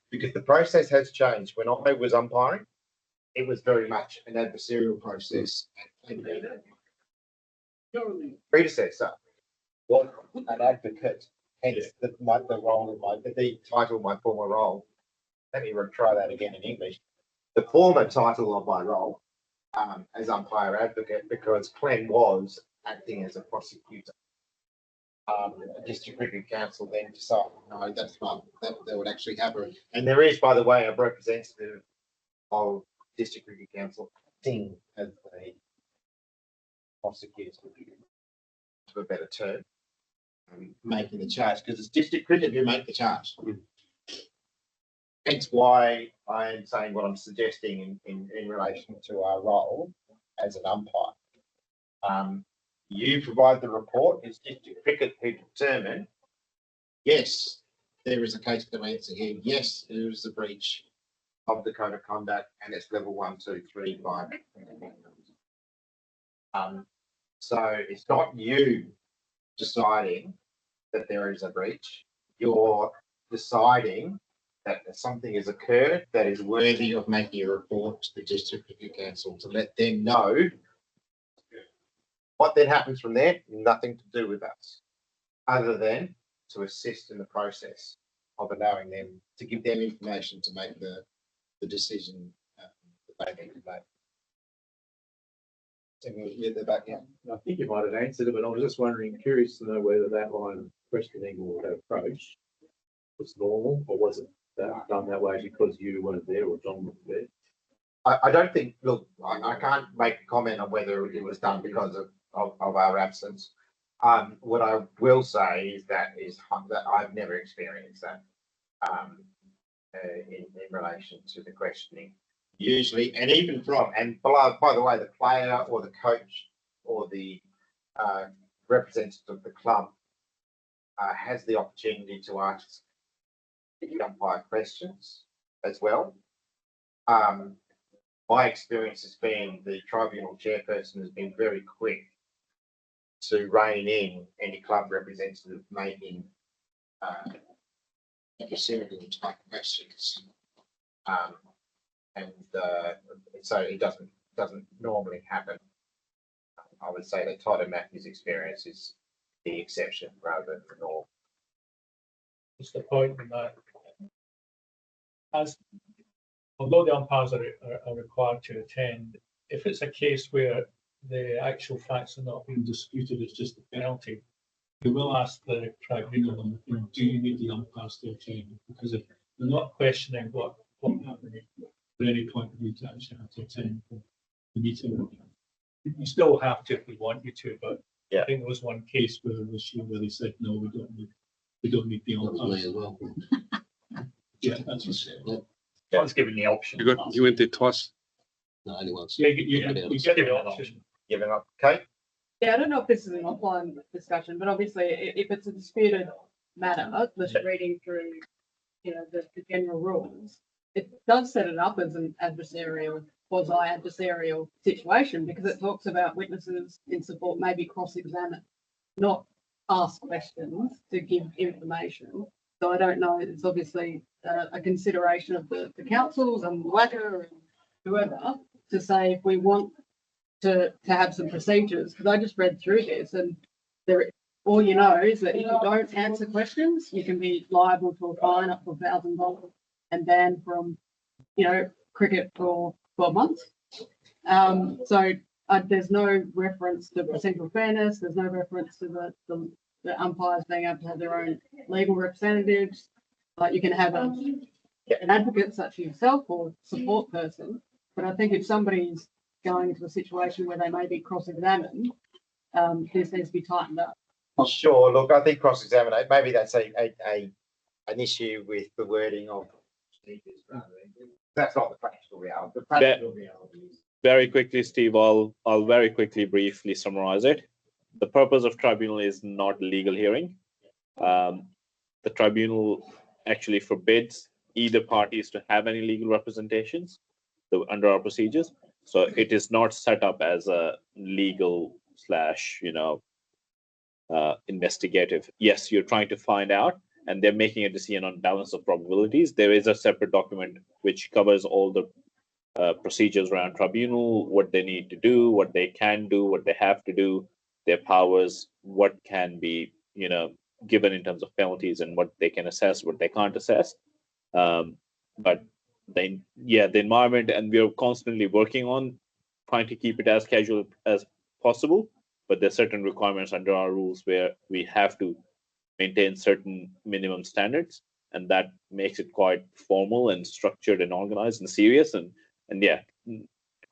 Because the process has changed. When I was umpiring, it was very much an adversarial process. Predecessor was an advocate, hence the role of the title of my former role. Let me try that again in English. The former title of my role as umpire advocate, because Clem was acting as a prosecutor. The District Cricket Council then decided, no, that's not, that would actually happen. And there is, by the way, a representative of District Cricket Council acting as a prosecutor, to a better term, making the charge, because it's District Cricket who make the charge. Hence why I am saying what I'm suggesting in relation to our role as an umpire. You provide the report, it's District Cricket who determine, yes, there is a case to answer here, yes, there is a breach of the code of conduct, and it's level 1, 2, 3, 5. So it's not you deciding that there is a breach, you're deciding that something has occurred that is worthy of making a report to the District Cricket Council to let them know. What then happens from there? Nothing to do with us, other than to assist in the process of allowing them to give them information to make the decision that they need to make. I think you might have answered it, but I was just wondering, curious to know whether that line of questioning or that approach was normal, or was it done that way because you weren't there or John wasn't there? I don't think, look, I can't make a comment on whether it was done because of our absence. What I will say is that I've never experienced that in relation to the questioning. Usually, and even by the way, the player or the coach or the representative of the club has the opportunity to ask the umpire questions as well. My experience has been the tribunal chairperson has been very quick to rein in any club representative making adversarial type questions. So it doesn't normally happen. I would say that Todd and Matthew's experience is the exception rather than the norm. What's the point in that? Although the umpires are required to attend, if it's a case where the actual facts are not being disputed, it's just a penalty, you will ask the tribunal, do you need the umpires to attend? Because if they're not questioning what happened, at any point you to actually have to attend the meeting. You still have to if we want you to, but I think there was one case where they said, no, we don't need the umpires. as well. Yeah, that's what I said. I was given the option. You went there twice? No, only once. Yeah, you get the option. Giving up, Kate? Yeah, I don't know if this is an offline discussion, but obviously if it's a disputed matter, just reading through, the general rules, it does set it up as an adversarial, quasi-adversarial situation because it talks about witnesses in support maybe cross-examine, not ask questions to give information. So I don't know, it's obviously a consideration of the councils and WACA and whoever to say if we want to have some procedures, because I just read through this and all you know is that if you don't answer questions, you can be liable to a fine up to $1,000 and banned from, cricket for 12 months. So there's no reference to procedural fairness. There's no reference to the umpires being able to have their own legal representatives. Like you can have an advocate such as yourself or support person. But I think if somebody's going into a situation where they may be cross-examined, this needs to be tightened up. Sure, look, I think cross-examination, maybe that's an issue with the wording of procedures rather than, that's not the practical reality. The practical reality is. Very quickly, Steve, I'll very quickly, briefly summarize it. The purpose of tribunal is not legal hearing. The tribunal actually forbids either parties to have any legal representations under our procedures. So it is not set up as a legal / investigative. Yes, you're trying to find out, and they're making a decision on balance of probabilities. There is a separate document which covers all the procedures around tribunal, what they need to do, what they can do, what they have to do, their powers, what can be, given in terms of penalties, and what they can assess, what they can't assess. But the environment, and we're constantly working on trying to keep it as casual as possible. But there's certain requirements under our rules where we have to maintain certain minimum standards, and that makes it quite formal and structured and organized and serious. And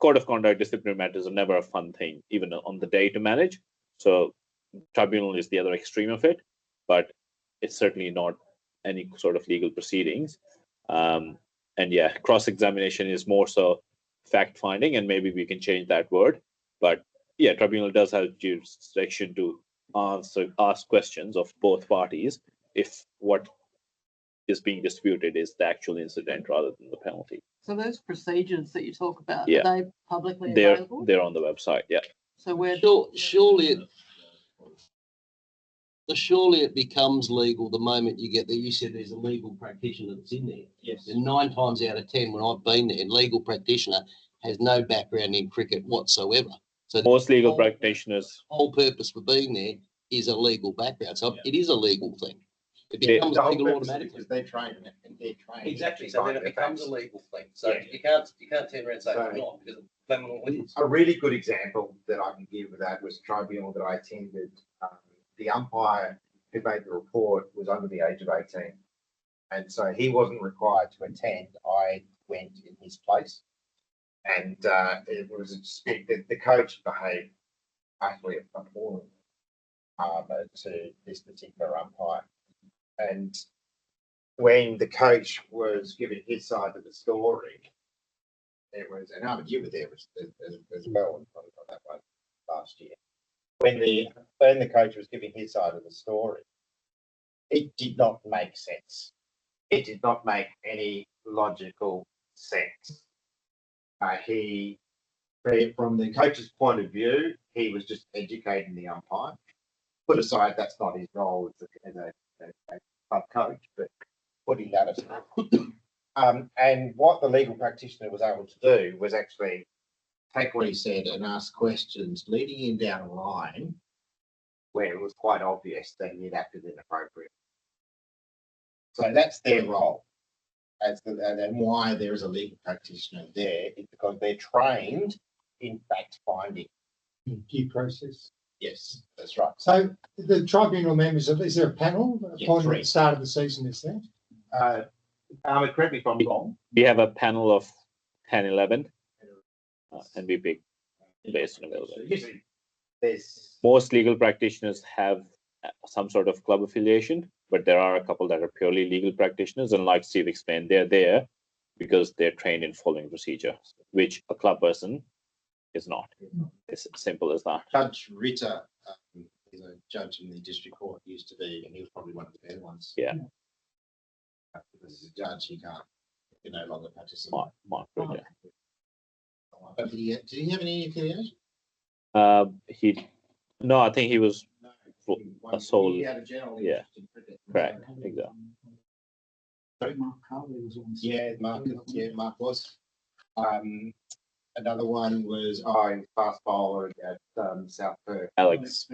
code of conduct, disciplinary matters are never a fun thing, even on the day, to manage. So tribunal is the other extreme of it, but it's certainly not any sort of legal proceedings. Cross-examination is more so fact-finding, and maybe we can change that word. But yeah, tribunal does have jurisdiction to ask questions of both parties if what is being disputed is the actual incident rather than the penalty. So those procedures that you talk about, Yeah. are they publicly available? They're on the website, yeah. So where surely it becomes legal the moment you get there. You said there's a legal practitioner that's in there. Yes. And 9 times out of 10, when I've been there, legal practitioner has no background in cricket whatsoever. So most legal practitioners, whole purpose for being there is a legal background. So it is a legal thing. It Yeah. becomes The whole legal purpose automatically. is they're trained and they're trained. Exactly. So then it becomes a legal thing. So you can't turn around and say it's not, because it's criminal is. A really good example that I can give of that was a tribunal that I attended. The umpire who made the report was under the age of 18. And so he wasn't required to attend. I went in his place. And it was a dispute that the coach behaved actually appalling to this particular umpire. And when the coach was giving his side of the story, it was, and Ahmed, you were there as well on that one last year. When the coach was giving his side of the story, it did not make sense. It did not make any logical sense. From the coach's point of view, he was just educating the umpire. Put aside, that's not his role as a club coach, but putting that aside. And what the legal practitioner was able to do was actually take what he said and ask questions leading him down a line where it was quite obvious that he'd acted inappropriately. So that's their role. And why there is a legal practitioner there is because they're trained in fact finding. Due process. Yes, that's right. So the tribunal members, is there a panel appointed at three. the start of the season, is there? Correct me if I'm wrong. we have a panel of 10, 11, and we pick based on availability. Most legal practitioners have some sort of club affiliation, but there are a couple that are purely legal practitioners, and like Steve explained, they're there because they're trained in following procedure, which a club person is not. It's simple as that. Judge Ritter is a judge in the district court, used to be, and he was probably one of the better ones. Yeah. Because as a judge, you no longer participate. Mark Ritter. But did he have any affiliation? No, I think he was a sole. He had a general Yeah, interest in cricket. correct, exactly. Mark Carley was on. Yeah, Mark was. Another one was fast bowler at South Perth. Alex.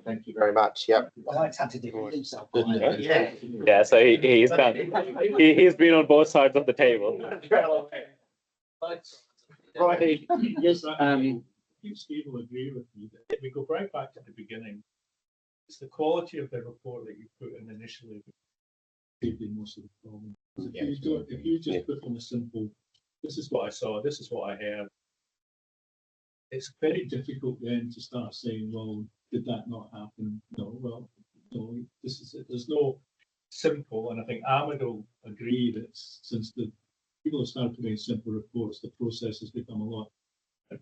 Thank you very much. Yep. Alex had to defend himself. Yeah, so he's done. He's been on both sides of the table. Right. Yes. Steve will agree with me that if we go right back to the beginning, it's the quality of the report that you put in initially that saved in most of the problems. If you just put in a simple, this is what I saw, this is what I heard, it's very difficult then to start saying, well, did that not happen? No, well, no, this is it. There's no simple, and I think Ahmed will agree that since the people have started doing simple reports, the process has become a lot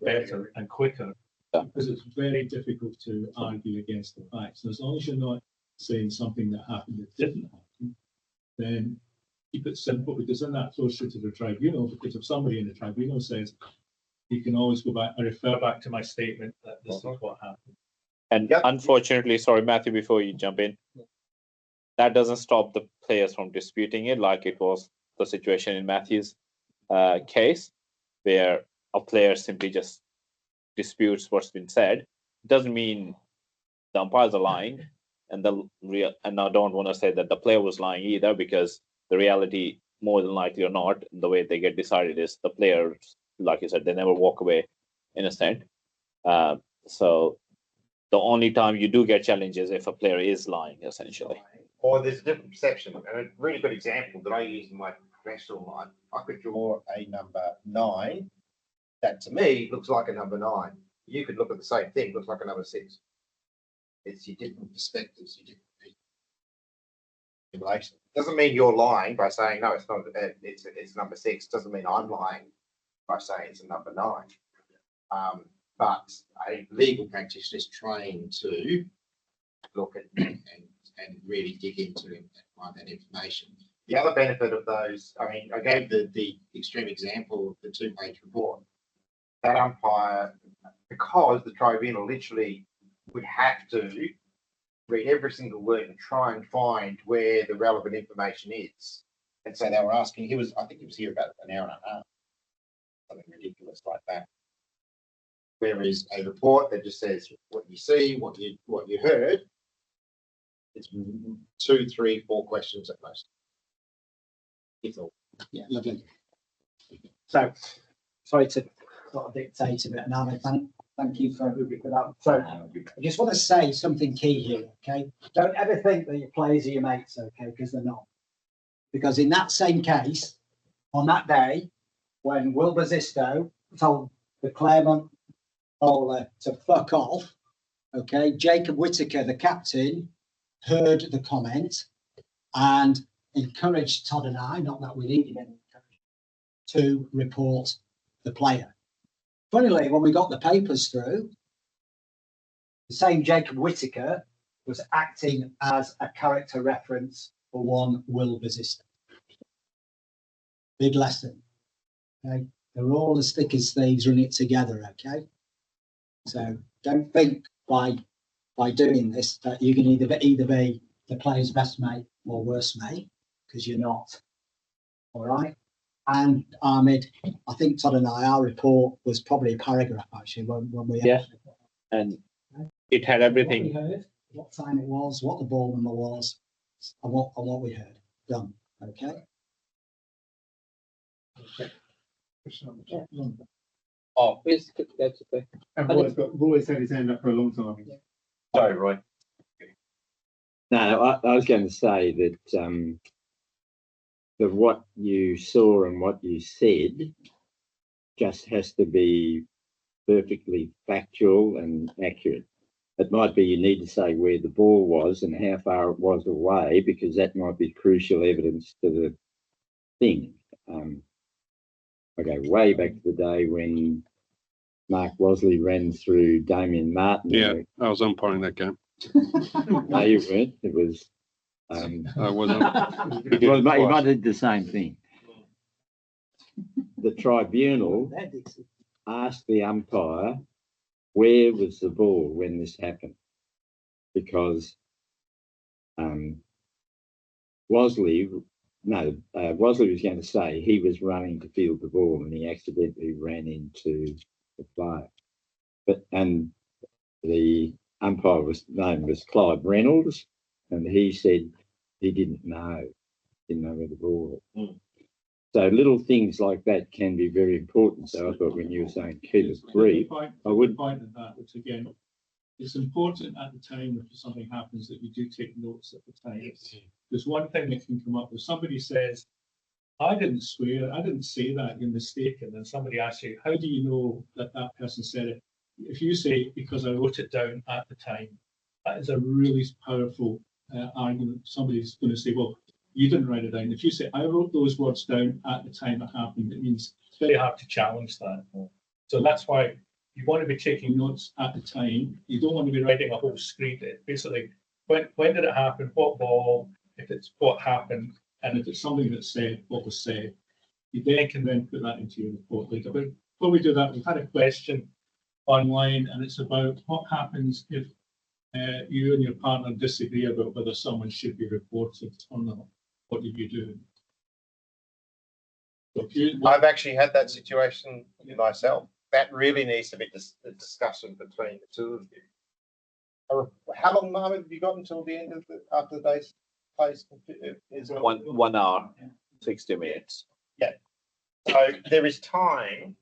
better and quicker, because it's very difficult to argue against the facts. And as long as you're not saying something that happened that didn't happen, then keep it simple, because then that throws you to the tribunal, because if somebody in the tribunal says, you can always go back and refer back to my statement that this is what happened. And unfortunately, sorry, Matthew, before you jump in, that doesn't stop the players from disputing it, like it was the situation in Matthew's case, where a player simply just disputes what's been said. It doesn't mean the umpires are lying, and and I don't want to say that the player was lying either, because the reality, more than likely or not, the way they get decided is the players, like you said, they never walk away innocent. So the only time you do get challenges if a player is lying, essentially. Or there's a different perception. And a really good example that I use in my professional life, I could draw a number 9 that to me looks like a number 9. You could look at the same thing, looks like a number 6. It's your different perspectives, your different relation. Doesn't mean you're lying by saying no, it's not. It's number 6. Doesn't mean I'm lying by saying it's a number 9. But a legal practitioner is trained to look at and really dig into and find that information. The other benefit of those, I mean, I gave the extreme example of the 2-page report. That umpire, because the tribunal literally would have to read every single word and try and find where the relevant information is. And so they were asking, I think he was here about an hour and a half, something ridiculous like that. Whereas a report that just says what you see, what you heard, it's 2, 3, 4 questions at most. If all. Yeah, lovely. So, sorry to sort of dictate a bit, and Ahmed, thank you for that. So, I just want to say something key here, okay? Don't ever think that your players are your mates, okay? Because they're not. Because in that same case, on that day, when Will Bazisto told the Claremont bowler to fuck off, okay, Jacob Whittaker, the captain, heard the comment and encouraged Todd and I, not that we needed any encouragement, to report the player. Funnily, when we got the papers through, the same Jacob Whittaker was acting as a character reference for one Will Bazisto. Big lesson. Okay, they're all as thick as thieves running it together. Okay, so don't think by doing this that you can either be the player's best mate or worst mate, because you're not. All right. And Ahmed, I think Todd and I, our report was probably a paragraph actually when we and it had everything. What we heard, what time it was, what the ball number was, and what we heard. Done. Okay. Oh, and Roy's had his hand up for a long time. Sorry, Roy. No, I was going to say that that what you saw and what you said just has to be perfectly factual and accurate. It might be you need to say where the ball was and how far it was away, because that might be crucial evidence to the thing. I go way back to the day when Mark Wosley ran through Damien Martin. Yeah, I was umpiring that game. No, you weren't. It was. I wasn't. Well, you might have did the same thing. The tribunal asked the umpire, where was the ball when this happened? Because Wosley was going to say he was running to field the ball and he accidentally ran into the player. And the umpire's name was Clive Reynolds, and he said he didn't know where the ball was. So little things like that can be very important. So I thought when you were saying keep it brief, I would point at that, which again, it's important at the time if something happens that you do take notes at the time. There's one thing that can come up if somebody says, I didn't swear, I didn't say that, you're mistaken. And somebody asks you, how do you know that that person said it? if you say, because I wrote it down at the time, that is a really powerful argument. Somebody's going to say, well, you didn't write it down. If you say, I wrote those words down at the time it happened, it means it's very hard to challenge that. So that's why you want to be taking notes at the time. You don't want to be writing a whole screen. Basically, when did it happen? What ball? If it's what happened, and if it's something that's said, what was said, you then can then put that into your report later. But before we do that, we've had a question online, and it's about what happens if you and your partner disagree about whether someone should be reported or not. What did you do? So I've actually had that situation myself. That really needs to be a discussion between the two of you. How long, Mohammed, have you got until the end of after the day's place? Is 1 hour, 60 minutes. Yeah. So there is time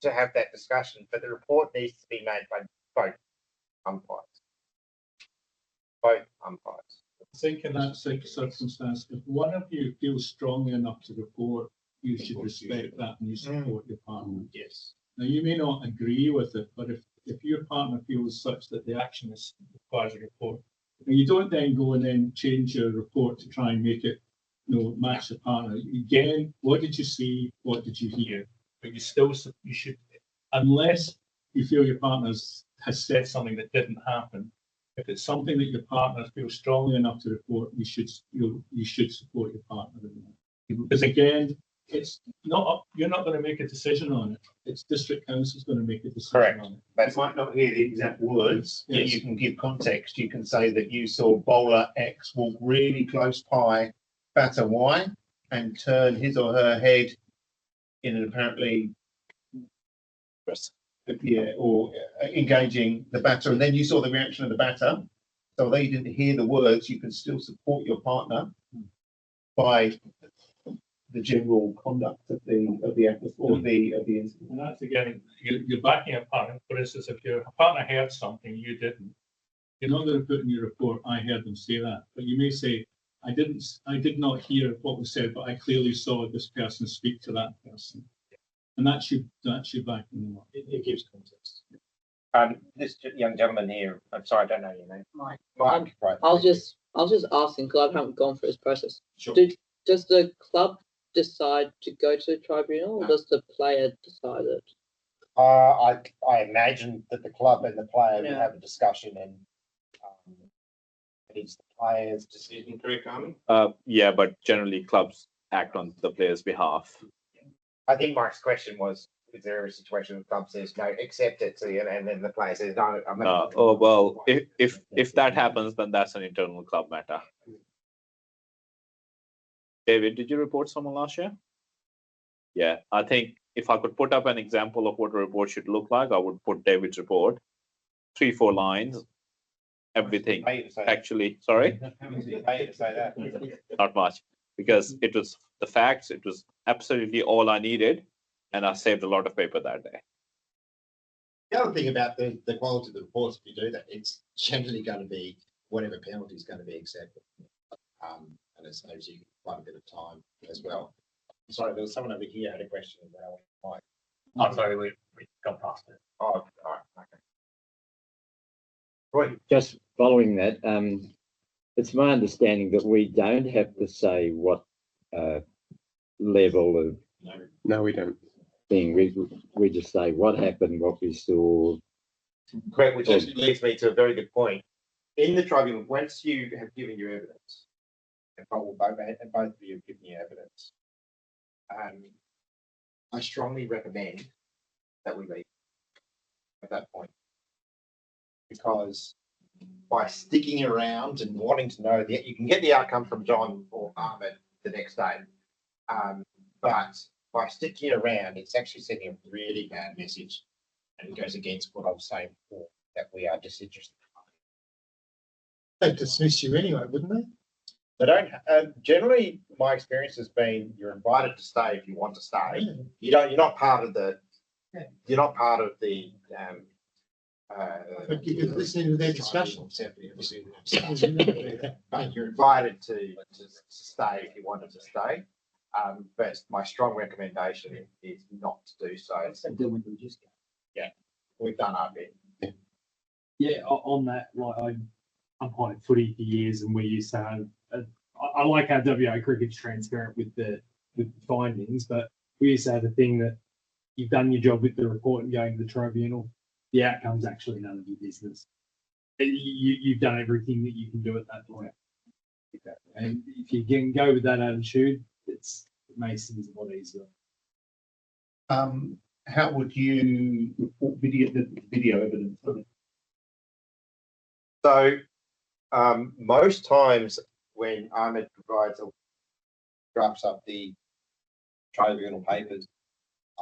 to have that discussion, but the report needs to be made by both umpires. Both umpires. I think in that circumstance, if one of you feels strongly enough to report, you should respect that and you support your partner. Yes. Now, you may not agree with it, but if your partner feels such that the action requires a report, you don't then go and then change your report to try and make it, match the partner. Again, what did you see? What did you hear? But you should, unless you feel your partner has said something that didn't happen. If it's something that your partner feels strongly enough to report, you should support your partner in that. Because again, it's not, you're not going to make a decision on it. It's district council's going to make a decision on it. They might not hear the exact words, but you can give context. You can say that you saw bowler X walk really close by batter Y and turn his or her head in an apparently or engaging the batter, and then you saw the reaction of the batter. So although you didn't hear the words, you can still support your partner by the general conduct of the incident. And that's again, you're backing a partner. For instance, if your partner heard something you didn't, you're not going to put in your report, I heard them say that. But you may say, I did not hear what was said, but I clearly saw this person speak to that person. And that should back them up. It gives context. This young gentleman here, I'm sorry, I don't know your name. Mike. Right. I was just asking because I haven't gone through this process. Sure. Does the club decide to go to the tribunal, or does the player decide it? I imagine that the club and the player will have a discussion, and it's the player's decision. Correct, Armin? Yeah, but generally clubs act on the player's behalf. I think Mike's question was, is there a situation where the club says no, accept it, and then the player says no? Oh well, if that happens, then that's an internal club matter. David, did you report someone last year? Yeah, I think if I could put up an example of what a report should look like, I would put David's report, 3-4 lines, everything. Actually, sorry, not much, because it was the facts. It was absolutely all I needed, and I saved a lot of paper that day. The other thing about the quality of the reports, if you do that, it's generally going to be whatever penalty is going to be accepted. And it saves you quite a bit of time as well. Sorry, there was someone over here had a question about Mike. I'm sorry, we got past it. Oh, all right, okay. Right. Just following that, it's my understanding that we don't have to say what level of No, we don't. thing. We just say what happened, what we saw. Correct, which actually leads me to a very good point. In the tribunal, once you have given your evidence, and both of you have given your evidence, I strongly recommend that we leave at that point, because by sticking around and wanting to know that you can get the outcome from John or Ahmed the next day, but by sticking around, it's actually sending a really bad message, and it goes against what I was saying before, that we are disinterested. They'd dismiss you anyway, wouldn't they? They don't. Generally, my experience has been you're invited to stay if you want to stay. You're not part of the. You're not part of the. But you could listen to their discussion. But you're invited to stay if you wanted to stay. But my strong recommendation is not to do so. Yeah. we've done our bit. Yeah, on that, like I umpired footy for years, and we used to have. I like how WA cricket's transparent with the findings, but we used to have a thing that you've done your job with the report and going to the tribunal. The outcome's actually none of your business. You've done everything that you can do at that point. And if you can go with that attitude, it makes things a lot easier. How would you report video evidence? So most times when Ahmed provides or drafts up the tribunal papers,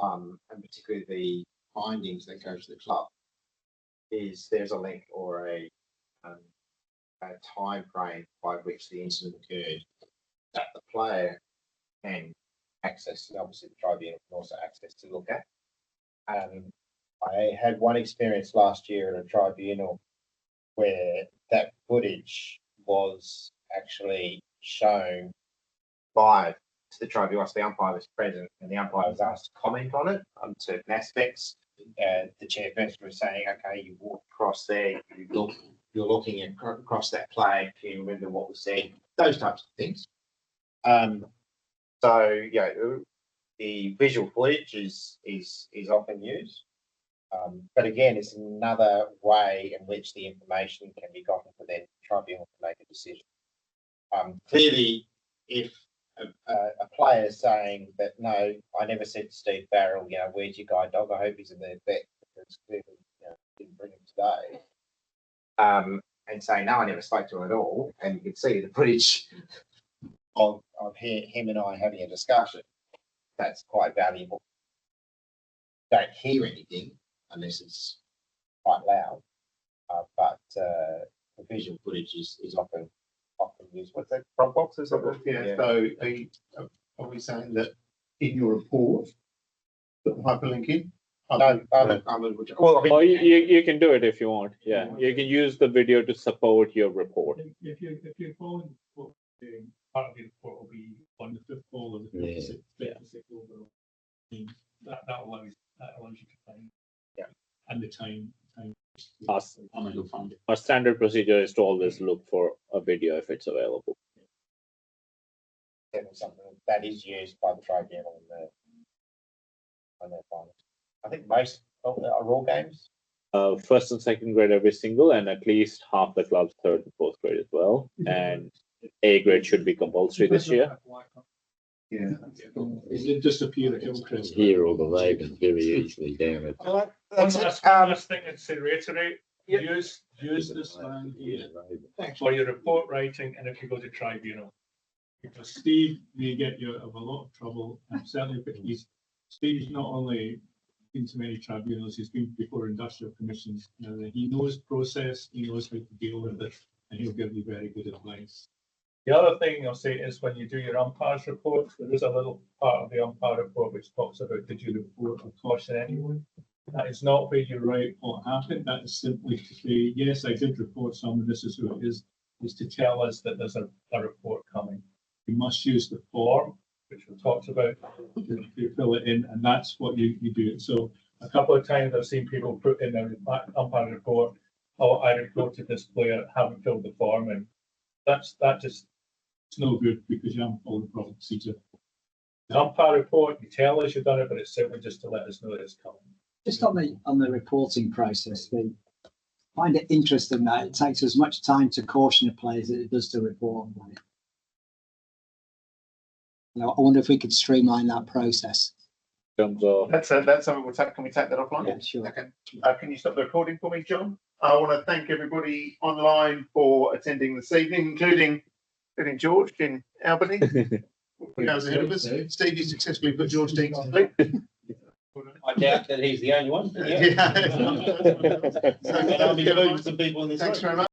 and particularly the findings that go to the club, there's a link or a time frame by which the incident occurred that the player can access. Obviously, the tribunal can also access to look at. I had one experience last year at a tribunal where that footage was actually shown live to the tribunal. The umpire was present, and the umpire was asked to comment on it on certain aspects. The chairperson was saying, "Okay, you walk across there, you're looking across that play. Can you remember what was said?" Those types of things. So yeah, the visual footage is often used, but again, it's another way in which the information can be gotten for then the tribunal to make a decision. Clearly, if a player is saying that, "No, I never said to Steve Farrell, where's your guide dog? I hope he's in the vet because clearly, didn't bring him today." And say, "No, I never spoke to him at all," and you can see the footage of him and I having a discussion. That's quite valuable. Don't hear anything unless it's quite loud, but the visual footage is often used. What's that? Front boxes? Yeah. So are we saying that in your report, put the hyperlink in? Or you can do it if you want. Yeah, you can use the video to support your report. If you're following what part of the report will be on the fifth ball or the 56th overall, that allows you to find and the time. Our standard procedure is to always look for a video if it's available. Something that is used by the tribunal on their finals. I think most are all games. First and second grade every single, and at least half the club's third and fourth grade as well. And A grade should be compulsory this year. Yeah. It did just appear at Hillcrest. Hear all the Ravens very easily, damn it. One last thing to reiterate, use this man here for your report writing and if you go to tribunal. Because Steve may get you out of a lot of trouble, and certainly Steve's not only been to many tribunals, he's been before industrial commissions. He knows process, he knows how to deal with it, and he'll give you very good advice. The other thing I'll say is when you do your umpires report, there is a little part of the umpire report which talks about did you report a caution anyway. That is not where you write what happened. That is simply to say, yes, I did report some, and this is who it is to tell us that there's a report coming. You must use the form, which we talked about, to fill it in, and that's what you do. So a couple of times I've seen people put in their umpire report, "Oh, I reported this player, haven't filled the form," and it's no good because you haven't followed the proper procedure. The umpire report, you tell us you've done it, but it's simply just to let us know that it's coming. Just on the reporting process, we find it interesting that it takes as much time to caution a player as it does to report a player. I wonder if we could streamline that process. That's something we'll take. Can we take that offline? Yeah, sure. Okay. Can you stop the recording for me, John? I want to thank everybody online for attending this evening, including George in Albany. 4 hours ahead of us. Steve, you successfully put George Dean to sleep. I doubt that he's the only one. Yeah. So, I'll be moving some people in this room. Thanks very much.